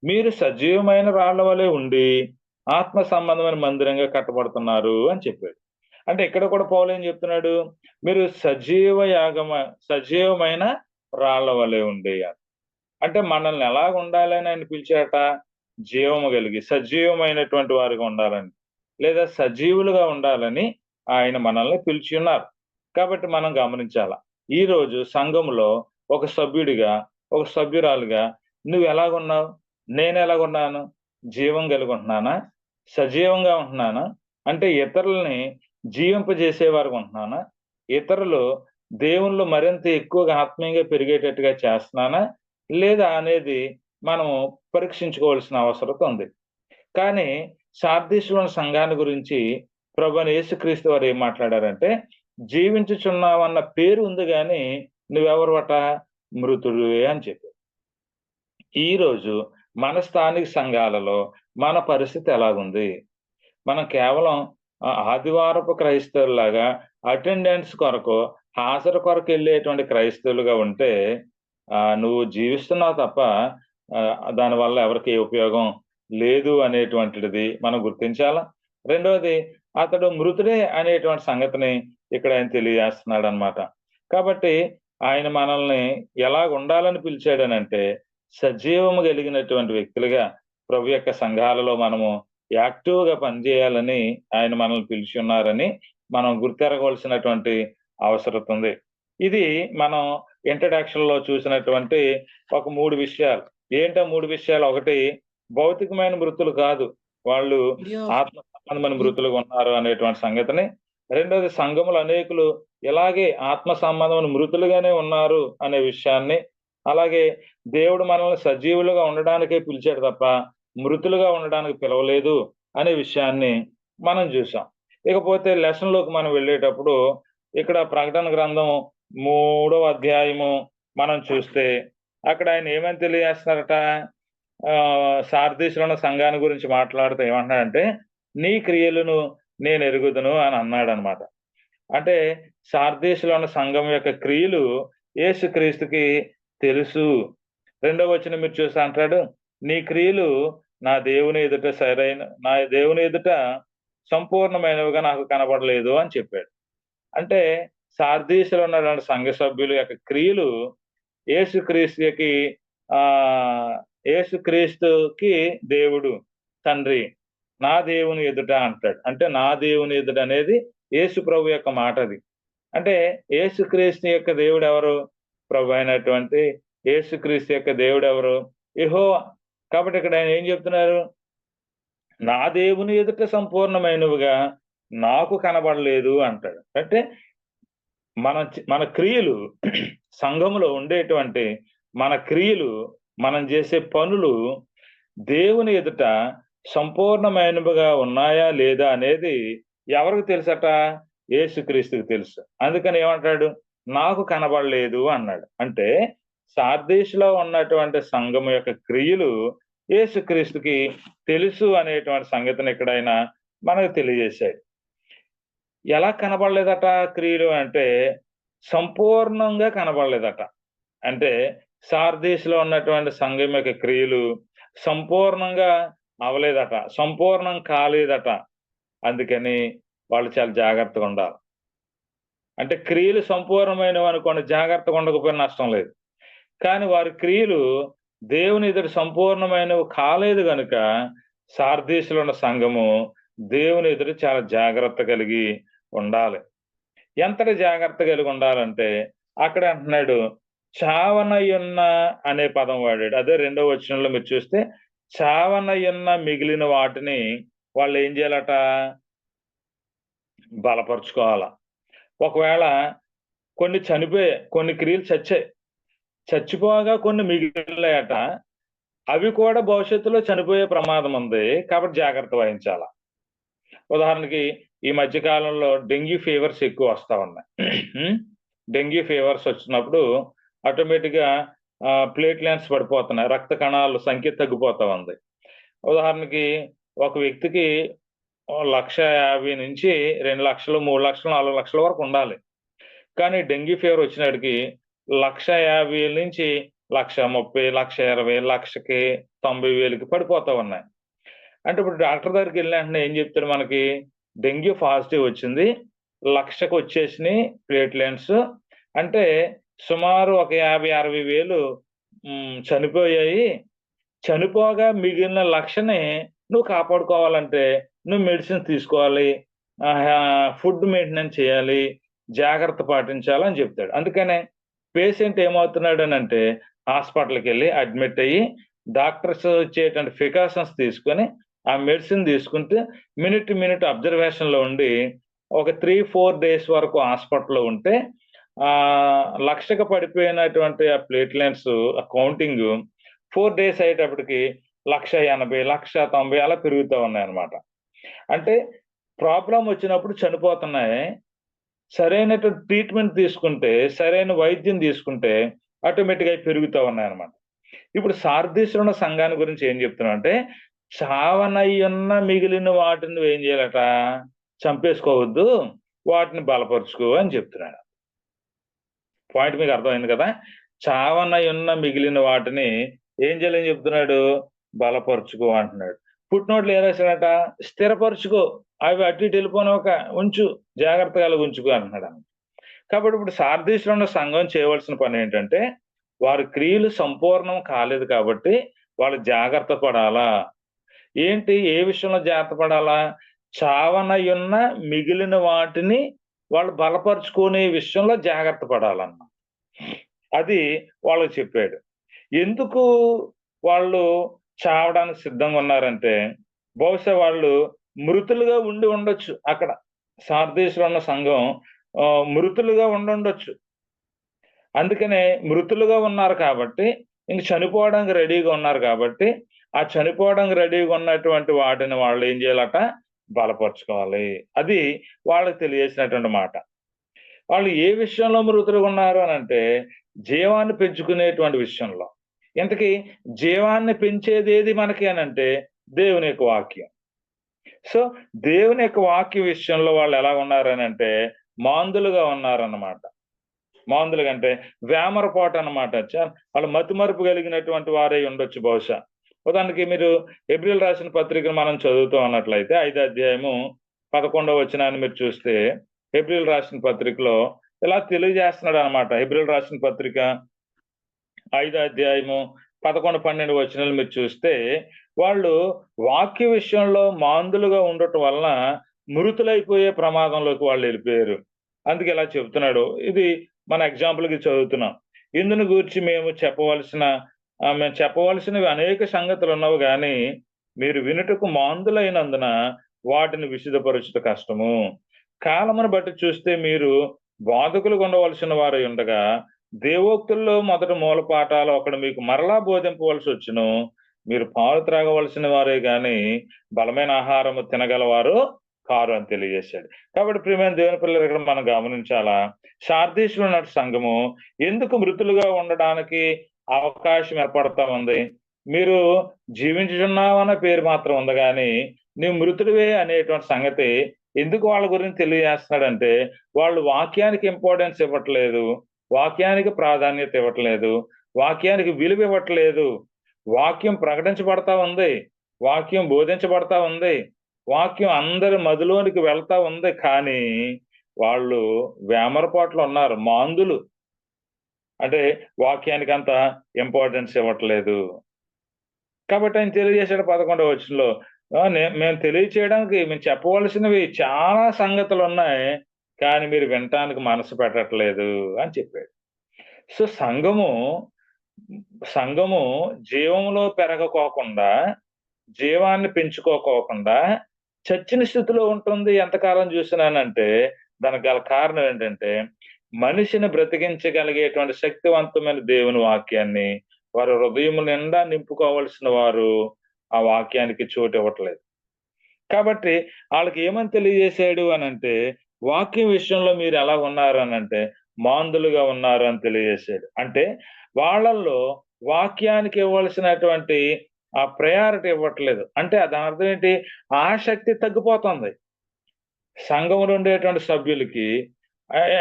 మీరు సజీవమైన రాళ్ల వలె ఉండి ఆత్మ సంబంధమైన మందిరంగా కట్టబడుతున్నారు అని చెప్పాడు. అంటే ఇక్కడ కూడా పౌలు ఏం చెప్తున్నాడు? మీరు సజీవమైన రాళ్ల వలె ఉండే. అంటే మనల్ని ఎలాగ ఉండాలని ఆయన పిలిచాట? జీవము కలిగి, సజీవమైనటువంటి వారుగా ఉండాలని, లేదా సజీవులుగా ఉండాలని ఆయన మనల్ని పిలిచి ఉన్నారు. కాబట్టి మనం గమనించాల. ఈరోజు సంఘంలో ఒక సభ్యుడిగా, ఒక సభ్యురాలుగా నువ్వెలాగున్నావు? నేనెలాగున్నాను? జీవం కలిగి ఉంటున్నానా? సజీవంగా ఉంటున్నానా? అంటే ఇతరులని జీవింపజేసేవారుగా ఉంటున్నానా? ఇతరులు దేవునిలో మరింత ఎక్కువగా ఆత్మీయంగా పెరిగేటట్టుగా చేస్తున్నానా? లేదా అనేది మనము పరీక్షించుకోవాల్సిన అవసరత ఉంది. కానీ సార్దీస్‌లోని సంఘాన్ని గురించి ప్రభువైన యేసుక్రీస్తు వారు ఏం మాట్లాడారంటే, జీవించుచున్నావన్న పేరు ఉంది గాని నువ్వెవరివట? మృతుడివే అని చెప్పారు. ఈరోజు మన స్థానిక సంఘాలలో మన పరిస్థితి ఎలాగుంది? మనం కేవలం ఆదివారపు క్రైస్తవుల్లాగా అటెండెన్స్ కొరకు, హాజరు కొరకెళ్ళేటువంటి క్రైస్తవులుగా ఉంటే నువ్వు జీవిస్తున్నావు తప్ప దానివల్ల ఎవరికీ ఉపయోగం లేదు అనేటువంటిది మనం గుర్తించాలా. రెండోది, అతడు మృతుడే అనేటువంటి సంగతిని ఇక్కడ ఆయన తెలియజేస్తున్నాడనమాట. కాబట్టి ఆయన మనల్ని ఎలాగుండాలని పిలిచాడనంటే, సజీవము కలిగినటువంటి వ్యక్తులుగా ప్రభు యొక్క సంఘాలలో మనము యాక్టివ్‌గా పనిచేయాలని ఆయన మనల్ని పిలిచి ఉన్నారని మనం గుర్తెరగవలసినటువంటి అవసరత ఉంది. ఇది మనం ఇంట్రడక్షన్‌లో చూసినటువంటి ఒక 3 విషయాలు. ఏంటా 3 విషయాలు? ఒకటి, భౌతికమైన మృతులు కాదు. వాళ్ళు ఆత్మ సంబంధమైన మృతులుగా ఉన్నారు అనేటువంటి సంగతిని. రెండోది, సంఘములో అనేకులు ఇలాగే ఆత్మ సంబంధమైన మృతులుగానే ఉన్నారు అనే విషయాన్ని. అలాగే దేవుడు మనల్ని సజీవులుగా ఉండడానికే పిలిచాడు తప్ప మృతులుగా ఉండడానికి పిలవలేదు అనే విషయాన్ని మనం చూసాం. ఇకపోతే లెసన్‌లోకి మనం వెళ్ళేటప్పుడు ఇక్కడ ప్రకటన గ్రంథం 3వ అధ్యాయము మనం చూస్తే అక్కడ ఆయన ఏమని తెలియజేస్తున్నారట? సార్దీస్‌లో ఉన్న సంఘాన్ని గురించి మాట్లాడుతూ ఏమంటున్నాడంటే, నీ క్రియలను నేను ఎరుగుదును అని అన్నాడనమాట. అంటే సార్దీస్‌లో ఉన్న సంఘం యొక్క క్రియలు యేసుక్రీస్తుకి తెలుసు. రెండవ వచనం మీరు చూస్తే అంటాడు, నీ క్రియలు నా దేవుని ఎదుట సంపూర్ణమైనవిగా నాకు కనబడలేదు అని చెప్పాడు. అంటే సార్దీస్‌లో ఉన్నటువంటి సంఘ సభ్యుల యొక్క క్రియలు యేసుక్రీస్తుకి యేసుక్రీస్తుకి దేవుడు తండ్రి, నా దేవుని ఎదుట అంటాడు. అంటే నా దేవుని ఎదుట అనేది యేసు ప్రభు యొక్క మాట అది. అంటే యేసుక్రీస్తు యొక్క దేవుడెవరు? ప్రభు అయినటువంటి యేసుక్రీస్తు యొక్క దేవుడెవరు? యెహోవా. కాబట్టి ఇక్కడ ఆయన ఏం చెప్తున్నారు? నా దేవుని ఎదుట సంపూర్ణమైనవిగా నాకు కనబడలేదు అంటాడు. అంటే మన క్రియలు సంఘములో ఉండేటువంటి మన క్రియలు, మనం చేసే పనులు దేవుని ఎదుట సంపూర్ణమైనవిగా ఉన్నాయా లేదా అనేది ఎవరికి తెలుసట? యేసుక్రీస్తుకి తెలుసు. అందుకని ఏమంటాడు? నాకు కనబడలేదు అన్నాడు. అంటే సార్దీస్‌లో ఉన్నటువంటి సంఘము యొక్క క్రియలు యేసుక్రీస్తుకి తెలుసు అనేటువంటి సంగతిని ఇక్కడ ఆయన మనకు తెలియజేశాడు. ఎలా కనబడలేదట క్రియలు అంటే, సంపూర్ణంగా కనబడలేదట. అంటే సార్దీస్‌లో ఉన్నటువంటి సంఘం యొక్క క్రియలు సంపూర్ణంగా అవ్వలేదట. సంపూర్ణం కాలేదట. అందుకని వాళ్ళు చాలా జాగ్రత్తగా ఉండాలి. అంటే క్రియలు సంపూర్ణమైనవనుకోండి, జాగ్రత్తగా ఉండకపోయినా నష్టం లేదు. కానీ వారి క్రియలు దేవుని ఎదుట సంపూర్ణమైనవి కాలేదు గనుక సార్దీస్‌లో ఉన్న సంఘము దేవుని ఎదుట చాలా జాగ్రత్త కలిగి ఉండాలి. ఎంతటి జాగ్రత్త కలిగి ఉండాలంటే అక్కడ అంటున్నాడు, చావనయున్న అనే పదం వాడాడు. అదే రెండవ వచనంలో మీరు చూస్తే, చావనయున్న మిగిలిన వాటిని వాళ్ళు ఏం చేయాలట? బలపరుచుకోవాల. ఒకవేళ కొన్ని క్రియలు చచ్చాయి. చచ్చిపోగా కొన్ని మిగిలాయట. అవి కూడా భవిష్యత్తులో చనిపోయే ప్రమాదం ఉంది. కాబట్టి జాగ్రత్త వహించాల. ఉదాహరణకి ఈ మధ్య కాలంలో డెంగ్యూ ఫీవర్స్ ఎక్కువ వస్తా ఉన్నాయి. డెంగ్యూ ఫీవర్స్ వచ్చినప్పుడు ఆటోమేటిక్‌గా ప్లేట్‌లెట్స్ పడిపోతున్నాయి. రక్త కణాల సంఖ్య తగ్గిపోతా ఉంది. ఉదాహరణకి ఒక వ్యక్తికి 1,50,000 నుంచి 2,00,000, 3,00,000, 4,00,000 వరకు ఉండాలి. కానీ డెంగ్యూ ఫీవర్ వచ్చినప్పటికి 1,50,000 నుంచి 1,30,000, 1,20,000, 1,90,000కి పడిపోతా ఉన్నాయి. అంటే ఇప్పుడు డాక్టర్ దగ్గరికెళ్ళిన వెంటనే ఏం చెప్తాడు మనకి? డెంగ్యూ పాజిటివ్ వచ్చింది. 1,00,000కి వచ్చేసినాయి ప్లేట్‌లెట్స్. అంటే సుమారు ఒక 50,000, 60,000 చనిపోయాయి. చనిపోగా మిగిలిన లక్షని నువ్వు కాపాడుకోవాలంటే నువ్వు మెడిసిన్స్ తీసుకోవాలి. ఫుడ్ మెయింటెనెన్స్ చేయాలి. జాగ్రత్త పాటించాలని చెప్తాడు. అందుకనే పేషెంట్ ఏమవుతున్నాడనంటే హాస్పిటల్‌కెళ్ళి అడ్మిట్ అయ్యి డాక్టర్స్ ఇచ్చేటువంటి ప్రికాషన్స్ తీసుకొని ఆ మెడిసిన్ తీసుకుంటే మినిట్ మినిట్ అబ్జర్వేషన్‌లో ఉండి ఒక 3, 4 డేస్ వరకు హాస్పిటల్‌లో ఉంటే లక్షకు పడిపోయినటువంటి ఆ ప్లేట్‌లెట్స్ కౌంటింగు 4 డేస్ అయ్యేటప్పటికి 1,80,000, 1,90,000 అలా పెరుగుతా ఉన్నాయన్నమాట. అంటే ప్రాబ్లమ్ వచ్చినప్పుడు చనిపోతున్నాయి. సరైనటువంటి ట్రీట్మెంట్ తీసుకుంటే, సరైన వైద్యం తీసుకుంటే ఆటోమేటిక్‌గా అయి పెరుగుతా ఉన్నాయన్నమాట. ఇప్పుడు సార్దీస్‌లో ఉన్న సంఘాన్ని గురించి ఏం చెప్తున్నానంటే, చావనయ్యున్న మిగిలిన వాటిని నువ్వేం చేయాలట? చంపేసుకోవద్దు. వాటిని బలపరుచుకో అని చెప్తున్నాడు. పాయింట్ మీకు అర్థమైంది కదా! చావనయ్యున్న మిగిలిన వాటిని ఏం చేయాలని చెప్తున్నాడు? బలపరుచుకో అంటున్నాడు. ఫుట్‌నోట్‌లో ఏం రాసాడట? స్థిరపరుచుకో. అవి అటు ఇటు వెళ్ళిపోనివ్వక ఉంచు. జాగ్రత్తగా అలా ఉంచుకో అంటున్నాడు. కాబట్టి ఇప్పుడు సార్దీస్‌లో ఉన్న సంఘం చేయవలసిన పనేంటంటే, వారి క్రియలు సంపూర్ణం కాలేదు కాబట్టి, వాళ్ళు జాగ్రత్త పడాలా. ఏంటి? ఏ విషయంలో జాగ్రత్త పడాలా? చావనయున్న మిగిలిన వాటిని వాళ్ళు బలపరుచుకునే విషయంలో జాగ్రత్త పడాలన్న. అది వాళ్ళకి చెప్పాడు. ఎందుకు వాళ్ళు చావడానికి సిద్ధంగా ఉన్నారంటే, బహుశా వాళ్ళు మృతులుగా ఉండి ఉండొచ్చు అక్కడ. సార్దీస్‌లో ఉన్న సంఘం మృతులుగా ఉండుండొచ్చు. అందుకనే మృతులుగా ఉన్నారు కాబట్టి, ఇంక చనిపోవడానికి రెడీగా ఉన్నారు కాబట్టి, ఆ చనిపోవడానికి రెడీగా ఉన్నటువంటి వాటిని వాళ్ళేం జేయాలట? బలపరుచుకోవాలి. అది వాళ్ళకి తెలియజేసినటువంటి మాట. వాళ్ళు ఏ విషయంలో మృతులుగున్నారు అనంటే, జీవాన్ని పెంచుకునేటువంటి విషయంలో. ఇంతకీ జీవాన్ని పెంచేదేది మనకి అనంటే, దేవుని యొక్క వాక్యం. సో, దేవుని యొక్క వాక్య విషయంలో వాళ్ళెలా ఉన్నారనంటే, మాందులుగా ఉన్నారన్నమాట. మాందులుగంటే వేమరపాటనమాట. వాళ్ళు మతిమరుపు కలిగినటువంటి వారై ఉండొచ్చు బహుశా. ఉదాహరణకి మీరు హెబ్రీయులు రాసిన పత్రికను మనం చదువుతూ ఉన్నట్లయితే 5వ అధ్యాయము 11వ వచనాన్ని మీరు చూస్తే, హెబ్రీయులు రాసిన పత్రికలో ఇలా తెలియజేస్తున్నాడనమాట. హెబ్రీయులు రాసిన పత్రిక 5వ అధ్యాయము 11, 12 వచనాలు మీరు చూస్తే, వాళ్ళు వాక్య విషయంలో మాందులుగా ఉండటం వలన మృతులైపోయే ప్రమాదంలోకి వాళ్ళెళ్ళిపోయారు. అందుకే ఇలా చెప్తున్నాడు. ఇది మన ఎగ్జాంపుల్‌కి చదువుతున్నాం. ఇందుని గూర్చి మేము చెప్పవలసినవి అనేక సంగతులున్నవి గాని, మీరు వినుటకు మాందులైనందున వాటిని విశదపరచుట కష్టము. కాలమును బట్టి చూస్తే మీరు బోధకులుగా ఉండవలసిన వారై ఉండగా, దేవోక్తుల్లో మొదటి మూలపాఠాలు ఒకడు మీకు మరలా బోధింపవలసొచ్చును. మీరు పాలు త్రాగవలసిన వారే గాని, బలమైన ఆహారము తినగలవారు కారు అని తెలియజేశాడు. కాబట్టి ప్రియమైన దేవుని పిల్లలు ఇక్కడ మనం గమనించాలా? సార్దీస్‌లో ఉన్న సంఘము ఎందుకు మృతులుగా ఉండడానికి అవకాశం ఏర్పడతా ఉంది? మీరు జీవించుచున్నావన్న పేరు మాత్రం ఉంది గానీ, నీవు మృతుడివే అనేటువంటి సంగతి ఎందుకు వాళ్ళ గురించి తెలియజేస్తున్నాడంటే, వాళ్ళు వాక్యానికి ఇంపార్టెన్స్ ఇవ్వట్లేదు. వాక్యానికి ప్రాధాన్యత ఇవ్వట్లేదు. వాక్యానికి విలువ ఇవ్వట్లేదు. వాక్యం ప్రకటించబడతా ఉంది. వాక్యం బోధించబడతా ఉంది. వాక్యం అందరి మదిలోనికి వెళ్తా ఉంది. కానీ, వాళ్ళు వేమరపాట్లు ఉన్నారు. మాందులు. అంటే వాక్యానికంత ఇంపార్టెన్స్ ఇవ్వట్లేదు. కాబట్టి ఆయన తెలియజేశాడు 11వ వచనంలో. మేము తెలియచేయడానికి మేము చెప్పవలసినవి చాలా సంగతులున్నాయి. కానీ మీరు వినటానికి మనసు పెట్టట్లేదు అని చెప్పాడు. సో, సంఘము జీవంలో పెరగకోకుండా, జీవాన్ని పెంచుకోకోకుండా చచ్చిన స్థితిలో ఉంటుంది ఎంతకాలం చూసినానంటే, దానికి గల కారణం ఏంటంటే, మనిషిని బ్రతికించగలిగేటువంటి శక్తివంతమైన దేవుని వాక్యాన్ని వారి హృదయము నిండా నింపుకోవాల్సిన వారు ఆ వాక్యానికి చోటివ్వట్లేదు. కాబట్టి ఆళ్ళకి ఏమని తెలియజేశాడు అనంటే, వాక్యం విషయంలో మీరెలా ఉన్నారు అనంటే, మాందులుగా ఉన్నారు అని తెలియజేశాడు. అంటే వాళ్ళల్లో వాక్యానికి ఇవ్వాల్సినటువంటి ఆ ప్రయారిటీ ఇవ్వట్లేదు. అంటే దానర్థం ఏంటి? ఆసక్తి తగ్గిపోతుంది. సంఘంలో ఉండేటువంటి సభ్యులకి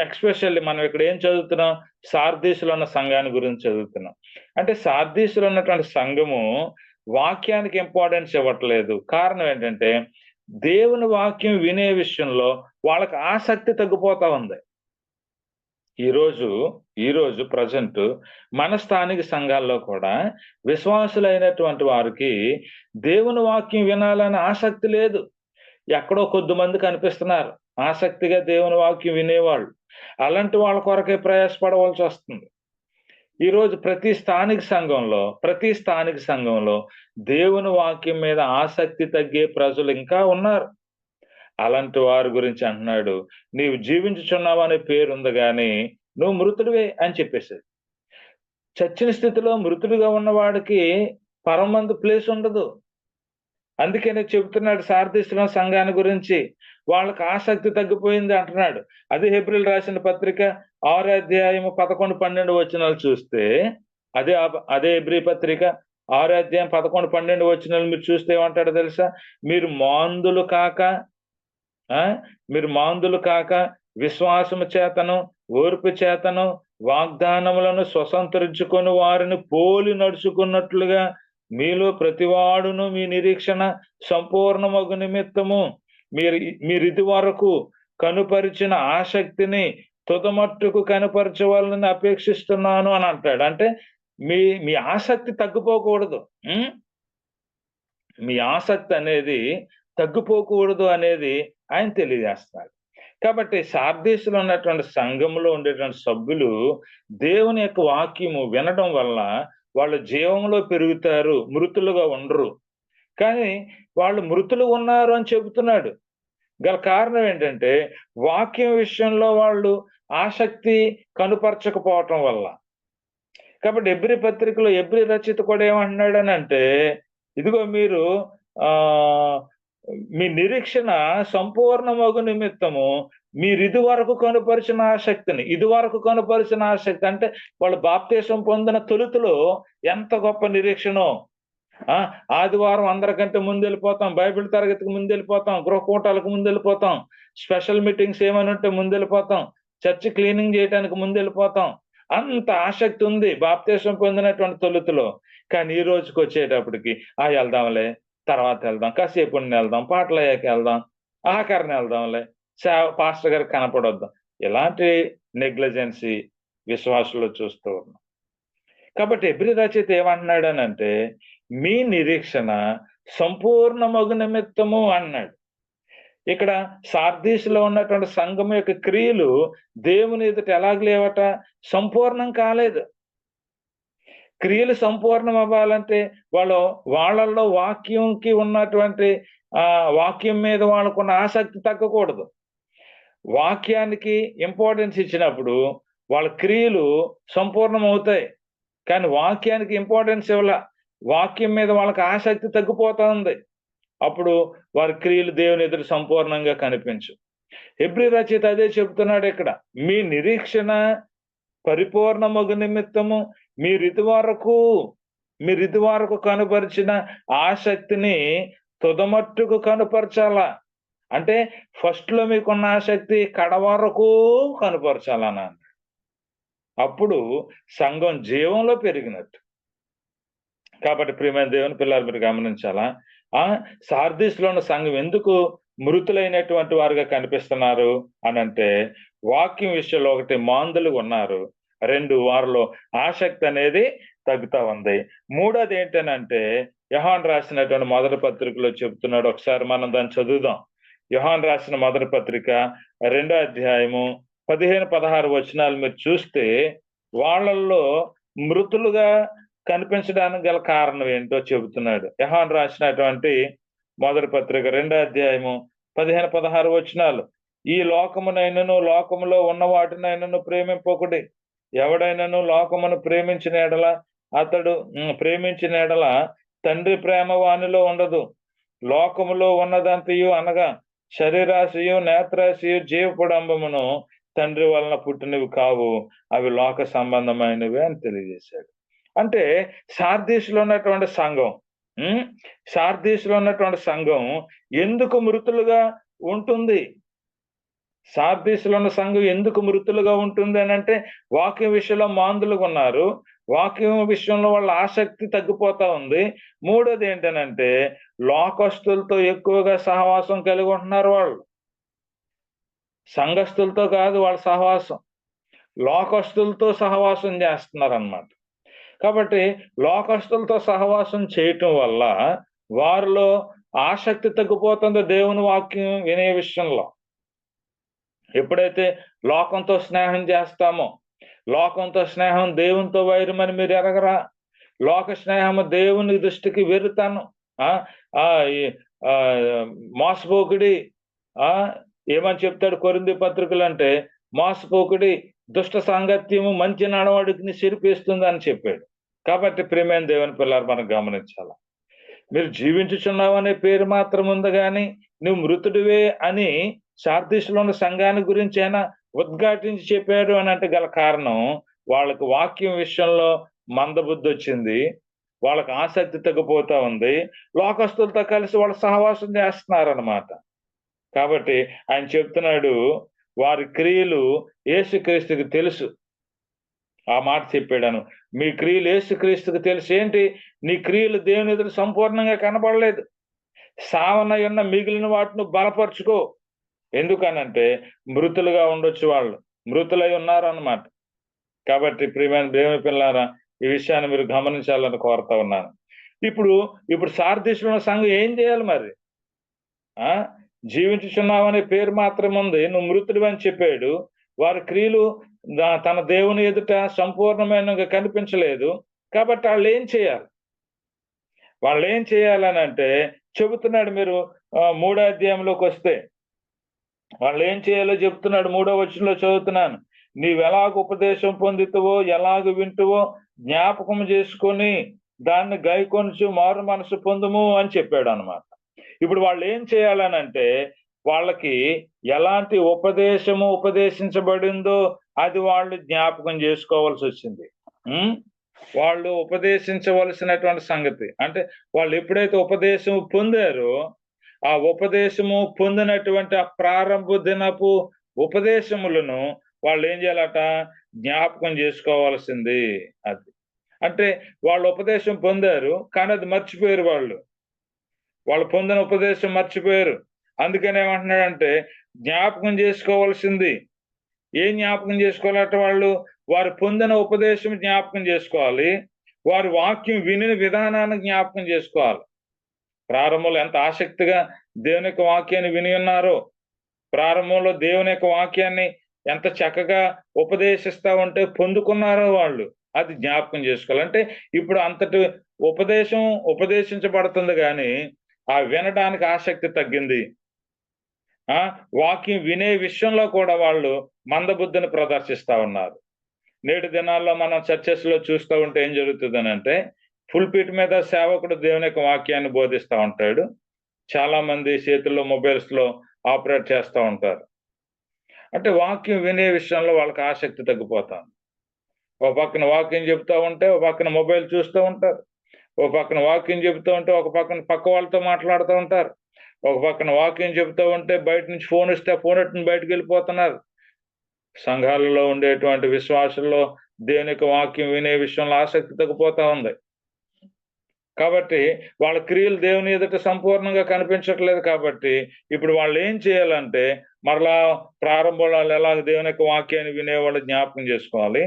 ఎస్పెషల్లీ మనం ఇక్కడ ఏం చదువుతున్నాం? సార్దీస్‌లో ఉన్న సంఘాన్ని గురించి చదువుతున్నాం. అంటే సార్దీస్‌లో ఉన్నటువంటి సంఘము వాక్యానికి ఇంపార్టెన్స్ ఇవ్వట్లేదు. కారణం ఏంటంటే, దేవుని వాక్యం వినే విషయంలో వాళ్ళకి ఆసక్తి తగ్గిపోతా ఉంది. ఈరోజు ఈరోజు ప్రజెంట్ మన స్థానిక సంఘాల్లో కూడా విశ్వాసులైనటువంటి వారికి దేవుని వాక్యం వినాలని ఆసక్తి లేదు. ఎక్కడో కొద్దిమంది కనిపిస్తున్నారు ఆసక్తిగా దేవుని వాక్యం వినేవాళ్ళు. అలాంటి వాళ్ళ కొరకే ప్రయాసపడవలసి వస్తుంది. ఈరోజు ప్రతి స్థానిక సంఘంలో దేవుని వాక్యం మీద ఆసక్తి తగ్గే ప్రజలు ఇంకా ఉన్నారు. అలాంటి వారి గురించి అంటున్నాడు, నీవు జీవించుచున్నావు అనే పేరుంది గాని నువ్వు మృతుడివే అని చెప్పేసాడు. చచ్చిన స్థితిలో మృతుడిగా ఉన్నవాడికి పరమందు ప్లేస్ ఉండదు. అందుకనే చెబుతున్నాడు సార్దీసులో సంఘాన్ని గురించి, వాళ్ళకి ఆసక్తి తగ్గిపోయింది అంటున్నాడు. అది హెబ్రీయులు రాసిన పత్రిక 6వ అధ్యాయము 11, 12 వచనాలు చూస్తే, అదే హెబ్రీ పత్రిక 6వ అధ్యాయం 11, 12 వచనాలు మీరు చూస్తే ఏమంటాడో తెలుసా? మీరు మాందులు కాక విశ్వాసము చేతను ఓర్పు చేతను వాగ్దానములను స్వతంత్రించుకొని వారిని పోలి నడుచుకున్నట్లుగా మీలో ప్రతివాడును మీ నిరీక్షణ సంపూర్ణమగు నిమిత్తము మీరిది వరకు కనుపరిచిన ఆసక్తిని తుదమట్టుకు కనుపరచవాలని అపేక్షిస్తున్నాను అని అంటాడు. అంటే మీ ఆసక్తి తగ్గిపోకూడదు. మీ ఆసక్తి అనేది తగ్గిపోకూడదు అనేది ఆయన తెలియజేస్తున్నారు. కాబట్టి సార్దీసులో ఉన్నటువంటి సంఘంలో ఉండేటువంటి సభ్యులు దేవుని యొక్క వాక్యము వినడం వల్ల వాళ్ళు జీవంలో పెరుగుతారు, మృతులుగా ఉండరు. కానీ వాళ్ళు మృతులు ఉన్నారు అని చెబుతున్నాడు. గల కారణం ఏంటంటే వాక్యం విషయంలో వాళ్ళు ఆసక్తి కనుపరచకపోవటం వల్ల. కాబట్టి హెబ్రీ పత్రికలో హెబ్రీ రచయిత కూడా ఏమంటున్నాడని అంటే, ఇదిగో మీరు మీ నిరీక్షణ సంపూర్ణమగు నిమిత్తము మీరు ఇదివరకు కనుపరిచిన ఆసక్తి అంటే వాళ్ళు బాప్తీసం పొందిన తొలుతులో ఎంత గొప్ప నిరీక్షణో. ఆదివారం అందరికంటే ముందెళ్ళిపోతాం, బైబిల్ తరగతికి ముందెళ్ళిపోతాం, గృహకూటాలకు ముందెళ్ళిపోతాం, స్పెషల్ మీటింగ్స్ ఏమైనా ఉంటే ముందెళ్ళిపోతాం, చర్చి క్లీనింగ్ చేయడానికి ముందెళ్ళిపోతాం. అంత ఆసక్తి ఉంది బాప్తీసం పొందినటువంటి తొలుతులో. కానీ ఈ రోజుకి వచ్చేటప్పటికి వెళ్దాంలే, తర్వాత వెళ్దాం, కాసేపు వెళ్దాం, పాటలు అయ్యాక వెళ్దాం, ఆఖరిని వెళ్దాంలే, పాస్టర్ గారికి కనపడొద్దాం. ఇలాంటి నెగ్లిజెన్సీ విశ్వాసులు చూస్తూ ఉన్నాం. కాబట్టి హెబ్రీ రచయిత ఏమంటున్నాడనంటే, మీ నిరీక్షణ సంపూర్ణమగు నిమిత్తము అన్నాడు. ఇక్కడ సార్దీసులో ఉన్నటువంటి సంఘం యొక్క క్రియలు దేవుని ఎదుట ఎలాగ లేవట? సంపూర్ణం కాలేదు. క్రియలు సంపూర్ణం అవ్వాలంటే వాళ్ళల్లో వాక్యంకి ఉన్నటువంటి వాక్యం మీద వాళ్ళకున్న ఆసక్తి తగ్గకూడదు. వాక్యానికి ఇంపార్టెన్స్ ఇచ్చినప్పుడు వాళ్ళ క్రియలు సంపూర్ణం అవుతాయి. కానీ వాక్యానికి ఇంపార్టెన్స్ ఇవ్వాల, వాక్యం మీద వాళ్ళకి ఆసక్తి తగ్గిపోతా ఉంది. అప్పుడు వారి క్రియలు దేవుని ఎదురు సంపూర్ణంగా కనిపించు. హెబ్రీ రచయిత అదే చెబుతున్నాడు ఇక్కడ, మీ నిరీక్షణ పరిపూర్ణమగు నిమిత్తము మీరు ఇదివరకు కనుపరిచిన ఆసక్తిని తుదమట్టుకు కనుపరచాలా. అంటే ఫస్ట్ లో మీకున్న ఆసక్తి కడ వరకు కనుపరచాలని అన్నాడు. అప్పుడు సంఘం జీవంలో పెరిగినట్టు. కాబట్టి ప్రియమైన దేవుని పిల్లలు మీరు గమనించాలా, సార్దీస్లో ఉన్న సంఘం ఎందుకు మృతులైనటువంటి వారుగా కనిపిస్తున్నారు అనంటే, వాక్యం విషయంలో ఒకటి మాందులు ఉన్నారు, 2 వారిలో ఆసక్తి అనేది తగ్గుతా ఉంది. మూడోది ఏంటనంటే యోహాను రాసినటువంటి మొదటి పత్రికలో చెప్తున్నాడు. ఒకసారి మనం దాన్ని చదువుదాం. యోహాను రాసిన మొదటి పత్రిక 2వ అధ్యాయము 15, 16 వచనాలు మీరు చూస్తే, వాళ్ళల్లో మృతులుగా కనిపించడానికి గల కారణం ఏంటో చెబుతున్నాడు. యోహాను రాసినటువంటి మొదటి పత్రిక 2వ అధ్యాయము 15, 16 వచనాలు. ఈ లోకమునైనను లోకములో ఉన్న వాటినైనను ప్రేమింపకుడి. ఎవడైనను లోకమును ప్రేమించిన ఎడల తండ్రి ప్రేమ వానిలో ఉండదు. లోకములో ఉన్నదంతయు అనగా శరీరాశయు నేత్రాశయు జీవపుడంబమును తండ్రి వలన పుట్టినవి కావు, అవి లోక సంబంధమైనవి అని తెలియజేశాడు. అంటే సార్దీసులో ఉన్నటువంటి సంఘం ఎందుకు మృతులుగా ఉంటుంది? సార్దీసులో ఉన్న సంఘం ఎందుకు మృతులుగా ఉంటుంది అని అంటే, వాక్యం విషయంలో మాందులుగా ఉన్నారు, వాక్యం విషయంలో వాళ్ళ ఆసక్తి తగ్గిపోతా ఉంది. మూడోది ఏంటనంటే, లోకస్తులతో ఎక్కువగా సహవాసం కలిగి ఉంటున్నారు. వాళ్ళు సంఘస్థులతో కాదు వాళ్ళ సహవాసం, లోకస్తులతో సహవాసం చేస్తున్నారన్నమాట. కాబట్టి లోకస్తులతో సహవాసం చేయటం వల్ల వారిలో ఆసక్తి తగ్గిపోతుంది దేవుని వాక్యం వినే విషయంలో. ఎప్పుడైతే లోకంతో స్నేహం చేస్తామో, లోకంతో స్నేహం దేవునితో వైరమని మీరు ఎరగరా? లోక స్నేహము దేవుని దృష్టికి వెర్రితనం. ఈ మోసపోకుడి ఏమని చెప్తాడు కొరింథీ పత్రికలు అంటే, మోసపోకుడి, దుష్ట సాంగత్యము మంచి నడవడికని చెరిపేస్తుంది అని చెప్పాడు. కాబట్టి ప్రియమైన దేవుని పిల్లలు మనం గమనించాల. మీరు జీవించుచున్నావనే పేరు మాత్రం ఉంది గాని నువ్వు మృతుడివే అని సార్దీసులో ఉన్న సంఘాన్ని గురించి అయినా ఉద్ఘాటించి చెప్పాడు అని అంటే గల కారణం, వాళ్ళకి వాక్యం విషయంలో మందబుద్ధి వచ్చింది, వాళ్ళకి ఆసక్తి తగ్గిపోతా ఉంది, లోకస్తులతో కలిసి వాళ్ళు సహవాసం చేస్తున్నారన్నమాట. కాబట్టి ఆయన చెప్తున్నాడు, వారి క్రియలు యేసుక్రీస్తుకి తెలుసు. ఆ మాట చెప్పాడను, మీ క్రియలు యేసుక్రీస్తుకి తెలుసు. ఏంటి? నీ క్రియలు దేవుని ఎదుట సంపూర్ణంగా కనబడలేదు. సావనయున్న మిగిలిన వాటిని బలపరుచుకో. ఎందుకనంటే మృతులుగా ఉండొచ్చు, వాళ్ళు మృతులై ఉన్నారన్నమాట. కాబట్టి ప్రియమైన దేవుని పిల్లారా, ఈ విషయాన్ని మీరు గమనించాలని కోరుతా ఉన్నాను. ఇప్పుడు సార్దీసులో ఉన్న సంఘం ఏం చేయాలి మరి? జీవించుచున్నావనే పేరు మాత్రం ఉంది, నువ్వు మృతుడివని చెప్పాడు. వారి క్రియలు తన దేవుని ఎదుట సంపూర్ణమైనగా కనిపించలేదు. కాబట్టి వాళ్ళు ఏం చేయాలని అంటే చెబుతున్నాడు. మీరు 3వ అధ్యాయంలోకి వస్తే వాళ్ళు ఏం చేయాలో చెప్తున్నాడు. 3వ వచనంలో చదువుతున్నాను. నీవెలాగ ఉపదేశం పొందితువో, ఎలాగ వింటువో జ్ఞాపకం చేసుకొని దాన్ని గైకొనుచు మారు మనసు పొందుము అని చెప్పాడు అన్నమాట. ఇప్పుడు వాళ్ళు ఏం చేయాలనంటే, వాళ్ళకి ఎలాంటి ఉపదేశము ఉపదేశించబడిందో అది వాళ్ళు జ్ఞాపకం చేసుకోవాల్సి వచ్చింది. వాళ్ళు ఉపదేశించవలసినటువంటి సంగతి అంటే, వాళ్ళు ఎప్పుడైతే ఉపదేశం పొందారో, ఆ ఉపదేశము పొందినటువంటి ఆ ప్రారంభ దినపు ఉపదేశములను వాళ్ళు ఏం చేయాలట? జ్ఞాపకం చేసుకోవాల్సింది. అది అంటే వాళ్ళు ఉపదేశం పొందారు, కానీ అది మర్చిపోయారు. వాళ్ళు పొందిన ఉపదేశం మర్చిపోయారు. అందుకని ఏమంటున్నాడంటే, జ్ఞాపకం చేసుకోవాల్సింది. ఏం జ్ఞాపకం చేసుకోవాలట? వారు పొందిన ఉపదేశం జ్ఞాపకం చేసుకోవాలి, వారి వాక్యం వినిన విధానాన్ని జ్ఞాపకం చేసుకోవాలి. ప్రారంభంలో ఎంత ఆసక్తిగా దేవుని యొక్క వాక్యాన్ని విని ఉన్నారో, ప్రారంభంలో దేవుని యొక్క వాక్యాన్ని ఎంత చక్కగా ఉపదేశిస్తా ఉంటే పొందుకున్నారో వాళ్ళు, అది జ్ఞాపకం చేసుకోవాలి. అంటే ఇప్పుడు అంతటి ఉపదేశించబడుతుంది కానీ ఆ వినడానికి ఆసక్తి తగ్గింది. వాక్యం వినే విషయంలో కూడా వాళ్ళు మందబుద్ధిని ప్రదర్శిస్తా ఉన్నారు. నేటి దినాల్లో మనం చర్చెస్ లో చూస్తూ ఉంటే ఏం జరుగుతుందని అంటే, ఫుల్పిట్ మీద సేవకుడు దేవుని యొక్క వాక్యాన్ని బోధిస్తూ ఉంటాడు. చాలా మంది చేతుల్లో మొబైల్స్ లో ఆపరేట్ చేస్తూ ఉంటారు. అంటే వాక్యం వినే విషయంలో వాళ్ళకి ఆసక్తి తగ్గిపోతాను. ఒక పక్కన వాక్యం చెప్తూ ఉంటే ఒక పక్కన మొబైల్ చూస్తూ ఉంటారు. ఒక పక్కన వాక్యం చెబుతూ ఉంటే ఒక పక్కన పక్క వాళ్ళతో మాట్లాడుతూ ఉంటారు. ఒక పక్కన వాక్యం చెబుతూ ఉంటే బయట నుంచి ఫోన్ ఇస్తే ఫోన్ ఎట్టుని బయటకు వెళ్ళిపోతున్నారు. సంఘాలలో ఉండేటువంటి విశ్వాసుల్లో దేవుని యొక్క వాక్యం వినే విషయంలో ఆసక్తి తగ్గిపోతా ఉంది. కాబట్టి వాళ్ళ క్రియలు దేవుని ఎదుట సంపూర్ణంగా కనిపించట్లేదు. కాబట్టి ఇప్పుడు వాళ్ళు ఏం చేయాలంటే, మరలా ప్రారంభంలో ఎలాగ దేవుని యొక్క వాక్యాన్ని వినేవాళ్ళు జ్ఞాపకం చేసుకోవాలి,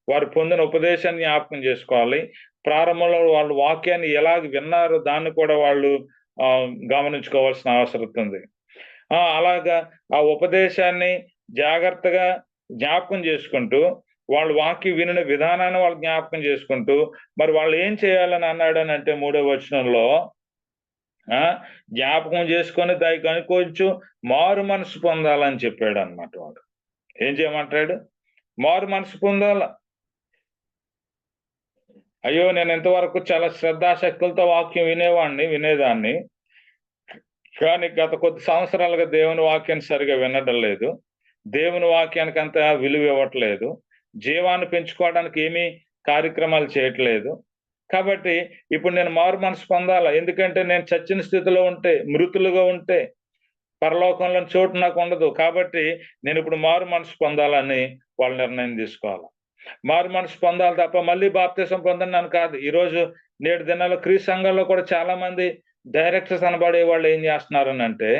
వారు పొందిన ఉపదేశాన్ని జ్ఞాపకం చేసుకోవాలి, ప్రారంభంలో వాళ్ళు వాక్యాన్ని ఎలాగ విన్నారో దాన్ని కూడా వాళ్ళు గమనించుకోవాల్సిన అవసరం ఉంది. అలాగా ఆ ఉపదేశాన్ని జాగ్రత్తగా జ్ఞాపకం చేసుకుంటూ, వాళ్ళు వాక్యం వినిన విధానాన్ని వాళ్ళు జ్ఞాపకం చేసుకుంటూ, మరి వాళ్ళు ఏం చేయాలని అన్నాడని అంటే 3వ వచనంలో, జ్ఞాపకం చేసుకొని దానికి కొంచెం మారు మనసు పొందాలని చెప్పాడు అన్నమాట. వాడు ఏం చేయమంటాడు? మారు మనసు పొందాల. అయ్యో, నేను ఇంతవరకు చాలా శ్రద్ధాశక్తులతో వాక్యం వినేదాన్ని, కానీ గత కొద్ది సంవత్సరాలుగా దేవుని వాక్యాన్ని సరిగా వినడం లేదు, దేవుని వాక్యానికి అంత విలువ ఇవ్వట్లేదు, జీవాన్ని పెంచుకోవడానికి ఏమీ కార్యక్రమాలు చేయట్లేదు. కాబట్టి ఇప్పుడు నేను మారు మనసు పొందాలా. ఎందుకంటే నేను చచ్చిన స్థితిలో ఉంటే, మృతులుగా ఉంటే పరలోకంలో చోటు నాకు ఉండదు. కాబట్టి నేను ఇప్పుడు మారు మనసు పొందాలని వాళ్ళు నిర్ణయం తీసుకోవాలి. మారు మనసు పొందాలి తప్ప మళ్ళీ బాప్తిసం పొందన్నాను కాదు. ఈరోజు నేటి దినాల్లో క్రీస్తు సంఘంలో కూడా చాలా మంది డైరెక్టర్స్ అనబడే వాళ్ళు ఏం చేస్తున్నారని అంటే,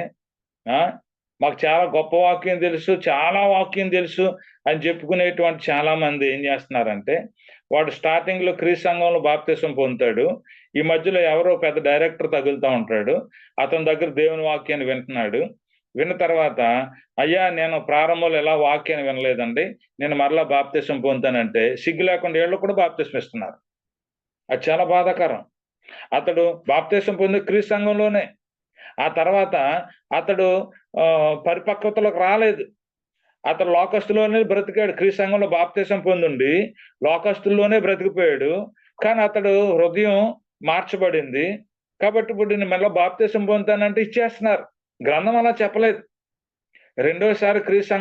మాకు చాలా గొప్ప వాక్యం తెలుసు, చాలా వాక్యం తెలుసు అని చెప్పుకునేటువంటి చాలా మంది ఏం చేస్తున్నారంటే, వాడు స్టార్టింగ్‌లో క్రీస్తు సంఘంలో బాప్తిసం పొందుతాడు. ఈ మధ్యలో ఎవరో పెద్ద డైరెక్టర్ తగులుతా ఉంటాడు. అతని దగ్గర దేవుని వాక్యాన్ని వింటున్నాడు. విన్న తర్వాత, "అయ్యా నేను ప్రారంభంలో ఇలా వాక్యాన్ని వినలేదండి. నేను మరలా బాప్తిసం పొందుతానంటే" సిగ్గు లేకుండా ఈళ్ళు కూడా బాప్తిసం ఇస్తున్నారు. అది చాలా బాధాకరం. అతడు బాప్తిసం పొంది క్రీస్తు సంఘంలోనే. ఆ తర్వాత అతడు పరిపక్వతలోకి రాలేదు. అతడు లోకస్తులోనే బ్రతికాడు. క్రీస్తు సంఘంలో బాప్తిసం పొందుండి లోకస్తుల్లోనే బ్రతికిపోయాడు. కానీ అతడు హృదయం మార్చబడింది. కాబట్టి ఇప్పుడు నేను మళ్ళా బాప్తిసం పొందుతానంటే ఇచ్చేస్తున్నారు. గ్రంథం అలా చెప్పలేదు. రెండోసారి క్రీస్తు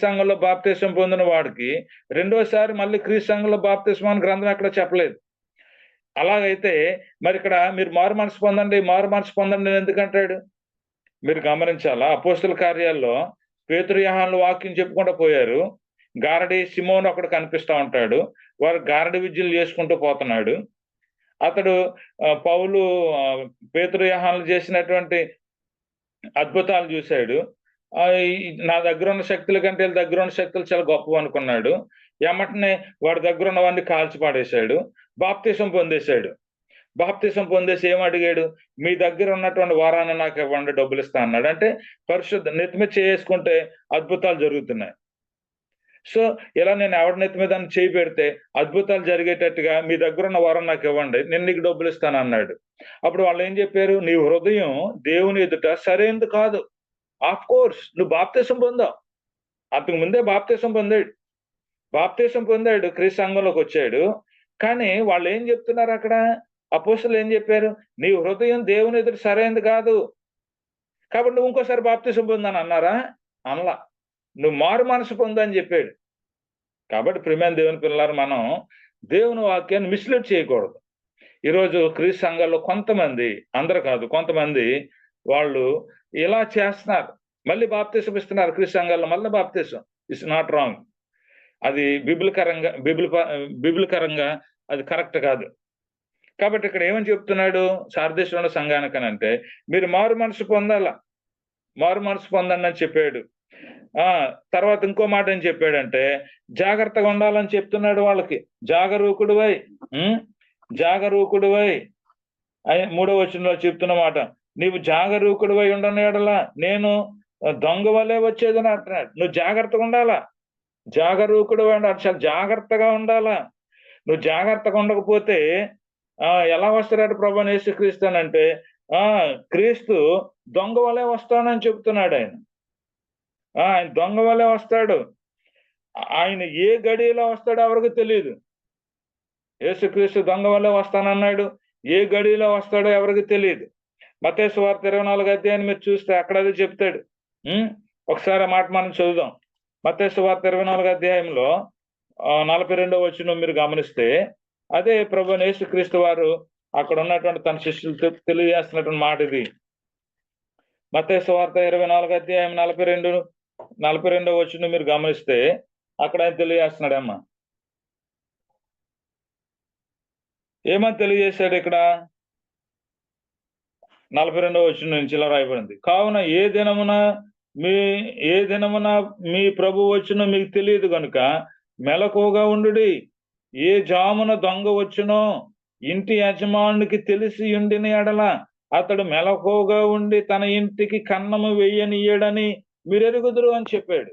సంఘంలో బాప్తిసం పొందిన వాడికి రెండోసారి మళ్ళీ క్రీస్తు సంఘంలో బాప్తిసం అని గ్రంథం ఎక్కడ చెప్పలేదు. అలాగైతే మరిక్కడ మీరు మారు మనసు పొందండి అని ఎందుకంటాడు? మీరు గమనించాలా? అపోస్తల కార్యాల్లో పేతురు, యోహానులు వాక్యం చెప్పుకుంటూ పోయారు. గారడీ సిమోను ఒకడు కనిపిస్తా ఉంటాడు. వాడు గారడీ విద్యలు చేసుకుంటూ పోతున్నాడు. అతడు పౌలు పేతురు, యోహానులు చేసినటువంటి అద్భుతాలు చూశాడు. నా దగ్గరున్న శక్తుల కంటే వీళ్ళ దగ్గరున్న శక్తులు చాలా గొప్పవనుకున్నాడు. ఎమ్మటనే వాడి దగ్గరున్నవన్నీ కాల్చి పాడేశాడు. బాప్తిసం పొందేశాడు. బాప్తిసం పొందేసి ఏమడిగాడు? మీ దగ్గర ఉన్నటువంటి వరాన్ని నాకివ్వండి, డబ్బులిస్తా అన్నాడు. అంటే నెత్తి మీద చేసుకుంటే అద్భుతాలు జరుగుతున్నాయి. సో, ఇలా నేను ఎవడి నెత్తి మీద చేయి పెడితే అద్భుతాలు జరిగేటట్టుగా మీ దగ్గరున్న వరం నాకివ్వండి, నేను నీకు డబ్బులిస్తానన్నాడు. అప్పుడు వాళ్ళేం చెప్పారు? నీ హృదయం దేవుని ఎదుట సరైనది కాదు. ఆఫ్‌కోర్స్ నువ్వు బాప్తిసం పొందావు. అంతకు ముందే బాప్తిసం పొందాడు. బాప్తిసం పొందాడు. క్రీస్తు సంఘంలోకొచ్చాడు. కానీ వాళ్ళేం చెప్తున్నారక్కడ? అపోస్తలులు ఏం చెప్పారు? నీ హృదయం దేవుని ఎదుట సరైనది కాదు. కాబట్టి నువ్వు ఇంకోసారి బాప్తిసం పొందని అన్నారా? అనలా. నువ్వు మారు మనసు పొందని చెప్పాడు. కాబట్టి ప్రియమైన దేవుని పిల్లలారా, మనం దేవుని వాక్యాన్ని మిస్‌లీడ్ చేయకూడదు. ఈరోజు క్రీస్తు సంఘాల్లో కొంతమంది, అందరూ కాదు, కొంతమంది వాళ్ళు ఇలా చేస్తున్నారు. మళ్ళీ బాప్తిసం ఇస్తున్నారు క్రీస్తు సంఘాల్లో, మళ్ళీ బాప్తిసం. It's not wrong. అది బిబ్లికరంగా అది కరెక్ట్ కాదు. కాబట్టి ఇక్కడ ఏమని చెప్తున్నాడు సార్దీస్‌లో ఉన్న సంఘానికనంటే, మీరు మారు మనసు పొందాలా. మారు మనసు పొందండి అని చెప్పాడు. తర్వాత ఇంకో మాట ఏం చెప్పాడంటే, జాగ్రత్తగా ఉండాలని చెప్తున్నాడు వాళ్ళకి. జాగరూకుడివై జాగరూకుడివై అని 3వ వచనంలో చెప్తున్న మాట. నీవు జాగరూకుడివై ఉండని యెడల నేను దొంగ వలె వచ్చేదని అంటున్నాడు. నువ్వు జాగ్రత్తగా ఉండాలా. జాగరూకుడివై ఉండాలి. చాలా జాగ్రత్తగా ఉండాలా. నువ్వు జాగ్రత్తగా ఉండకపోతే ఎలా వస్తాడట ప్రభువైన యేసుక్రీస్తు అనంటే, క్రీస్తు దొంగ వలె వస్తానని చెప్తున్నాడాయన. ఆయన దొంగ వలె వస్తాడు. ఆయన ఏ గడియలో వస్తాడో ఎవరికి తెలీదు. యేసుక్రీస్తు దొంగ వలె వస్తానన్నాడు. ఏ గడియలో వస్తాడో ఎవరికి తెలీదు. మత్తయి సువార్త 24వ అధ్యాయాన్ని మీరు చూస్తే అక్కడ అదే చెప్తాడు. ఒకసారి ఆ మాట మనం చదువుదాం. మత్తయి సువార్త 24వ అధ్యాయంలో 42వ వచనం మీరు గమనిస్తే, అదే ప్రభువైన యేసుక్రీస్తు వారు అక్కడ ఉన్నటువంటి తన శిష్యులతో తెలియజేస్తున్నటువంటి మాట ఇది. మత్తయి సువార్త 24వ అధ్యాయం 42వ వచనం మీరు గమనిస్తే అక్కడ ఆయన తెలియజేస్తున్నాడమ్మా. ఏమని తెలియజేశాడు ఇక్కడ? 42వ వచనం నుంచి ఇలా రాయబడింది. కావున ఏ దినమున మీ ప్రభు వచ్చునో మీకు తెలియదు గనుక మెలకువగా ఉండుడి. ఏ జామున దొంగ వచ్చునో ఇంటి యజమానునికి తెలిసి ఉండిన యెడల అతడు మెలకువగా ఉండి తన ఇంటికి కన్నము వేయనీయడని మీరెరుగుదురు అని చెప్పాడు.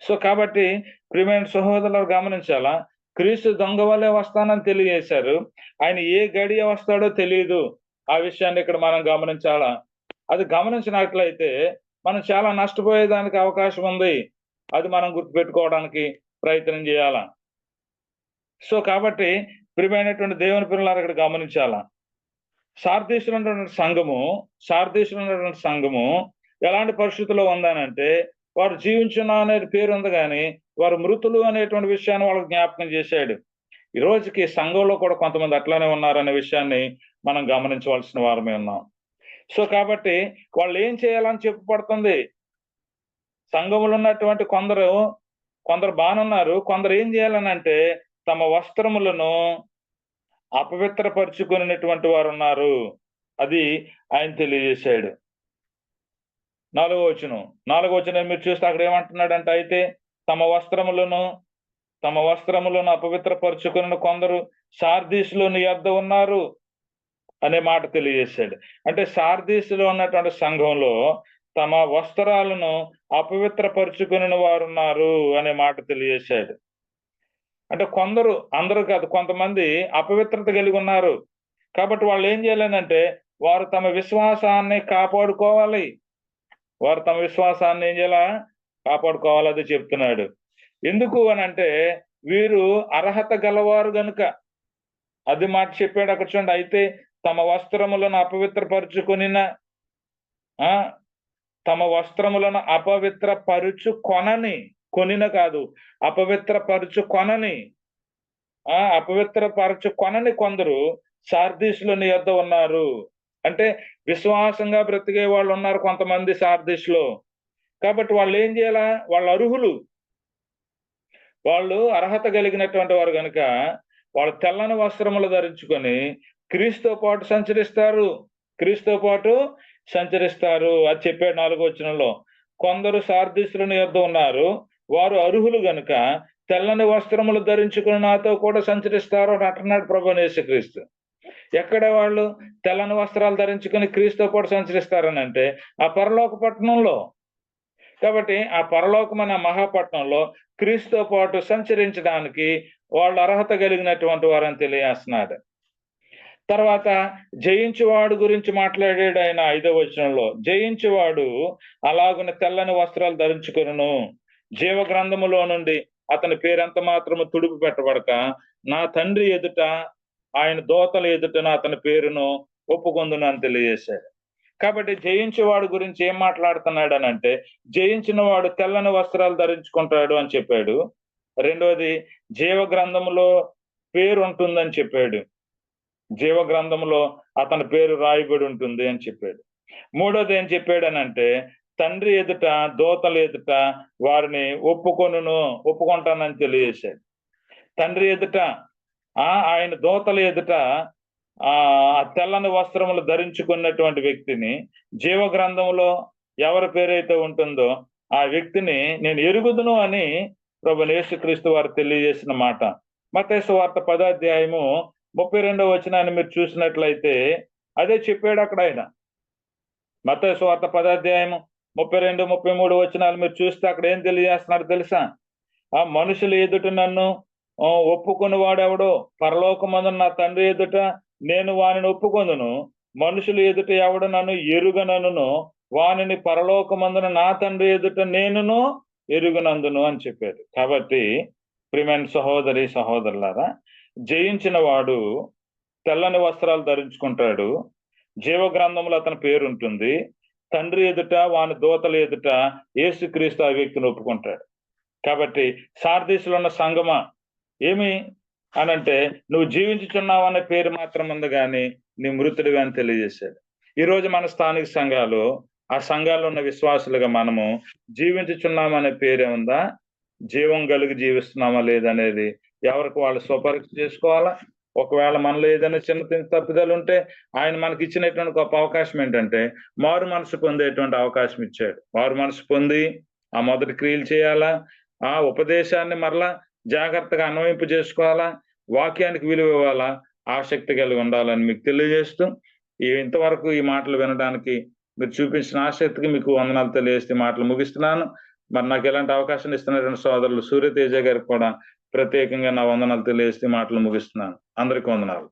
సో కాబట్టి ప్రియమైన సహోదరులు గమనించాలా, క్రీస్తు దొంగ వలె వస్తానని తెలియజేశారు. ఆయన ఏ గడియ వస్తాడో తెలియదు. ఆ విషయాన్ని ఇక్కడ మనం గమనించాలా. అది గమనించినట్లయితే మనం చాలా నష్టపోయేదానికి అవకాశం ఉంది. అది మనం గుర్తుపెట్టుకోవడానికి ప్రయత్నం చేయాలా. సో కాబట్టి ప్రియమైనటువంటి దేవుని పిల్లలారా ఇక్కడ గమనించాలా. సార్దీసులో ఉన్నటువంటి సంఘము ఎలాంటి పరిస్థితుల్లో ఉందనంటే, వారు జీవించున్న అనే పేరు ఉంది గాని వారు మృతులు అనేటువంటి విషయాన్ని వాళ్ళకి జ్ఞాపకం చేశాడు. ఈ రోజుకి సంఘంలో కూడా కొంతమంది అట్లానే ఉన్నారనే విషయాన్ని మనం గమనించవలసిన వారమే ఉన్నాం. సో కాబట్టి వాళ్ళు ఏం చేయాలని చెప్పబడుతుంది. సంఘములో ఉన్నటువంటి కొందరు బానున్నారు. కొందరు ఏం చేయాలనంటే తమ వస్త్రములను అపవిత్రపరుచుకున్నటువంటి వారు ఉన్నారు. అది ఆయన తెలియజేశాడు. ఆయన 4వ వచనం మీరు చూస్తే అక్కడ ఏమంటున్నాడంటే, అయితే తమ వస్త్రములను అపవిత్రపరుచుకుని కొందరు సార్దీసులోని యొద్ద ఉన్నారు అనే మాట తెలియజేశాడు. అంటే సార్దీసులో ఉన్నటువంటి సంఘంలో తమ వస్త్రాలను అపవిత్రపరుచుకుని వారు ఉన్నారు అనే మాట తెలియజేశాడు. అంటే కొందరు, అందరూ కాదు, కొంతమంది అపవిత్రత కలిగి ఉన్నారు. కాబట్టి వాళ్ళు ఏం చేయాలనంటే వారు తమ విశ్వాసాన్ని కాపాడుకోవాలి. ఏం చేయాలా? కాపాడుకోవాలి. అది చెప్తున్నాడు. ఎందుకు అని అంటే వీరు అర్హత గలవారు గనుక. అది మాట చెప్పాడు అక్కడ చూడండి. అయితే తమ వస్త్రములను అపవిత్రపరుచుకొనిన తమ వస్త్రములను కొనిన కాదు, అపవిత్రపరచుకొనని కొందరు సార్దీసులోని యొద్ద ఉన్నారు. అంటే విశ్వాసంగా బ్రతికే వాళ్ళు ఉన్నారు కొంతమంది సార్దీసులో. కాబట్టి వాళ్ళు ఏం చేయాలా? వాళ్ళు అర్హులు, వాళ్ళు అర్హత కలిగినటువంటి వారు కనుక వాళ్ళు తెల్లని వస్త్రములు ధరించుకొని క్రీస్తుతో పాటు సంచరిస్తారు. అది చెప్పాడు 4వ వచనంలో. కొందరు సార్దీసులోని యొద్ద ఉన్నారు, వారు అర్హులు గనుక తెల్లని వస్త్రములు ధరించుకుని నాతో కూడా సంచరిస్తారు అని అంటున్నాడు ప్రభువైన యేసుక్రీస్తు. ఎక్కడ వాళ్ళు తెల్లని వస్త్రాలు ధరించుకుని క్రీస్తుతో పాటు సంచరిస్తారని అంటే ఆ పరలోక పట్టణంలో. కాబట్టి ఆ పరలోకమైన మహాపట్నంలో క్రీస్తుతో పాటు సంచరించడానికి వాళ్ళు అర్హత కలిగినటువంటి వారని తెలియజేస్తున్నాడు. తర్వాత జయించువాడు గురించి మాట్లాడాడు ఆయన 5వ వచనంలో. జయించువాడు అలాగున తెల్లని వస్త్రాలు ధరించుకొనును, జీవ గ్రంథములో నుండి అతని పేరెంత మాత్రము తుడుపు పెట్టబడక నా తండ్రి ఎదుట ఆయన దూతల ఎదుట అతని పేరును ఒప్పుకొందును అని తెలియజేశాడు. కాబట్టి జయించేవాడు గురించి ఏం మాట్లాడుతున్నాడు అని అంటే జయించిన వాడు తెల్లని వస్త్రాలు ధరించుకుంటాడు అని చెప్పాడు. రెండవది జీవ గ్రంథములో పేరు ఉంటుందని చెప్పాడు. జీవ గ్రంథంలో అతని పేరు రాయబడి ఉంటుంది అని చెప్పాడు. మూడోది ఏం చెప్పాడనంటే తండ్రి ఎదుట దూతల ఎదుట వారిని ఒప్పుకుంటానని తెలియజేశాడు. తండ్రి ఎదుట ఆయన దూతల ఎదుట ఆ తెల్లని వస్త్రములు ధరించుకున్నటువంటి వ్యక్తిని జీవ గ్రంథంలో ఎవరి పేరైతే ఉంటుందో ఆ వ్యక్తిని నేను ఎరుగుదును అని ప్రభువైన యేసుక్రీస్తు వారు తెలియజేసిన మాట. మత్తయి సువార్త 10వ అధ్యాయము 32వ వచనాన్ని మీరు చూసినట్లయితే అదే చెప్పాడు అక్కడ ఆయన. మత్తయి సువార్త 10వ అధ్యాయము 32, 33 వచనాలు మీరు చూస్తే అక్కడ ఏం తెలియజేస్తున్నాడు తెలుసా? ఆ మనుషులు ఎదుట నన్ను ఒప్పుకుని వాడెవడో పరలోకమందున నా తండ్రి ఎదుట నేను వానిని ఒప్పుకొందును, మనుషులు ఎదుట ఎవడు నన్ను ఎరుగనను వానిని పరలోకమందున నా తండ్రి ఎదుట నేనును ఎరుగనందును అని చెప్పాడు. కాబట్టి ప్రియమైన సహోదరులారా, జయించిన వాడు తెల్లని వస్త్రాలు ధరించుకుంటాడు, జీవ గ్రంథంలో అతని పేరు ఉంటుంది, తండ్రి ఎదుట వాని దూతల ఎదుట యేసుక్రీస్తు ఆ వ్యక్తిని ఒప్పుకుంటాడు. కాబట్టి సార్దీసులో ఉన్న సంగమా ఏమి అనంటే నువ్వు జీవించుచున్నావు అనే పేరు మాత్రం ఉంది కానీ నీ మృతుడివి అని తెలియజేశాడు. ఈరోజు మన స్థానిక సంఘాలు, ఆ సంఘాల్లో ఉన్న విశ్వాసులుగా మనము జీవించుచున్నామనే పేరే ఉందా, జీవం కలిగి జీవిస్తున్నామా లేదనేది ఎవరికి వాళ్ళు స్వపరీక్ష చేసుకోవాలా. ఒకవేళ మనలో ఏదైనా చిన్న తప్పిదాలు ఉంటే ఆయన మనకి ఇచ్చినటువంటి గొప్ప అవకాశం ఏంటంటే మారు మనసు పొందేటువంటి అవకాశం ఇచ్చాడు. మారు మనసు పొంది ఆ మొదటి క్రియలు చేయాలా, ఆ ఉపదేశాన్ని మరలా జాగ్రత్తగా అన్వయింపు చేసుకోవాలా, వాక్యానికి విలువ ఇవ్వాలా, ఆసక్తి కలిగి ఉండాలని మీకు తెలియజేస్తూ ఇంతవరకు ఈ మాటలు వినడానికి మీరు చూపించిన ఆసక్తికి మీకు వందనాలు తెలియజేస్తే మాటలు ముగిస్తున్నాను. మరి నాకు ఎలాంటి అవకాశం ఇస్తున్నటువంటి సోదరులు సూర్యతేజ గారికి కూడా ప్రత్యేకంగా నా వందనాలు తెలియజేస్తే మాటలు ముగిస్తున్నాను. అందరికీ వందనాలు.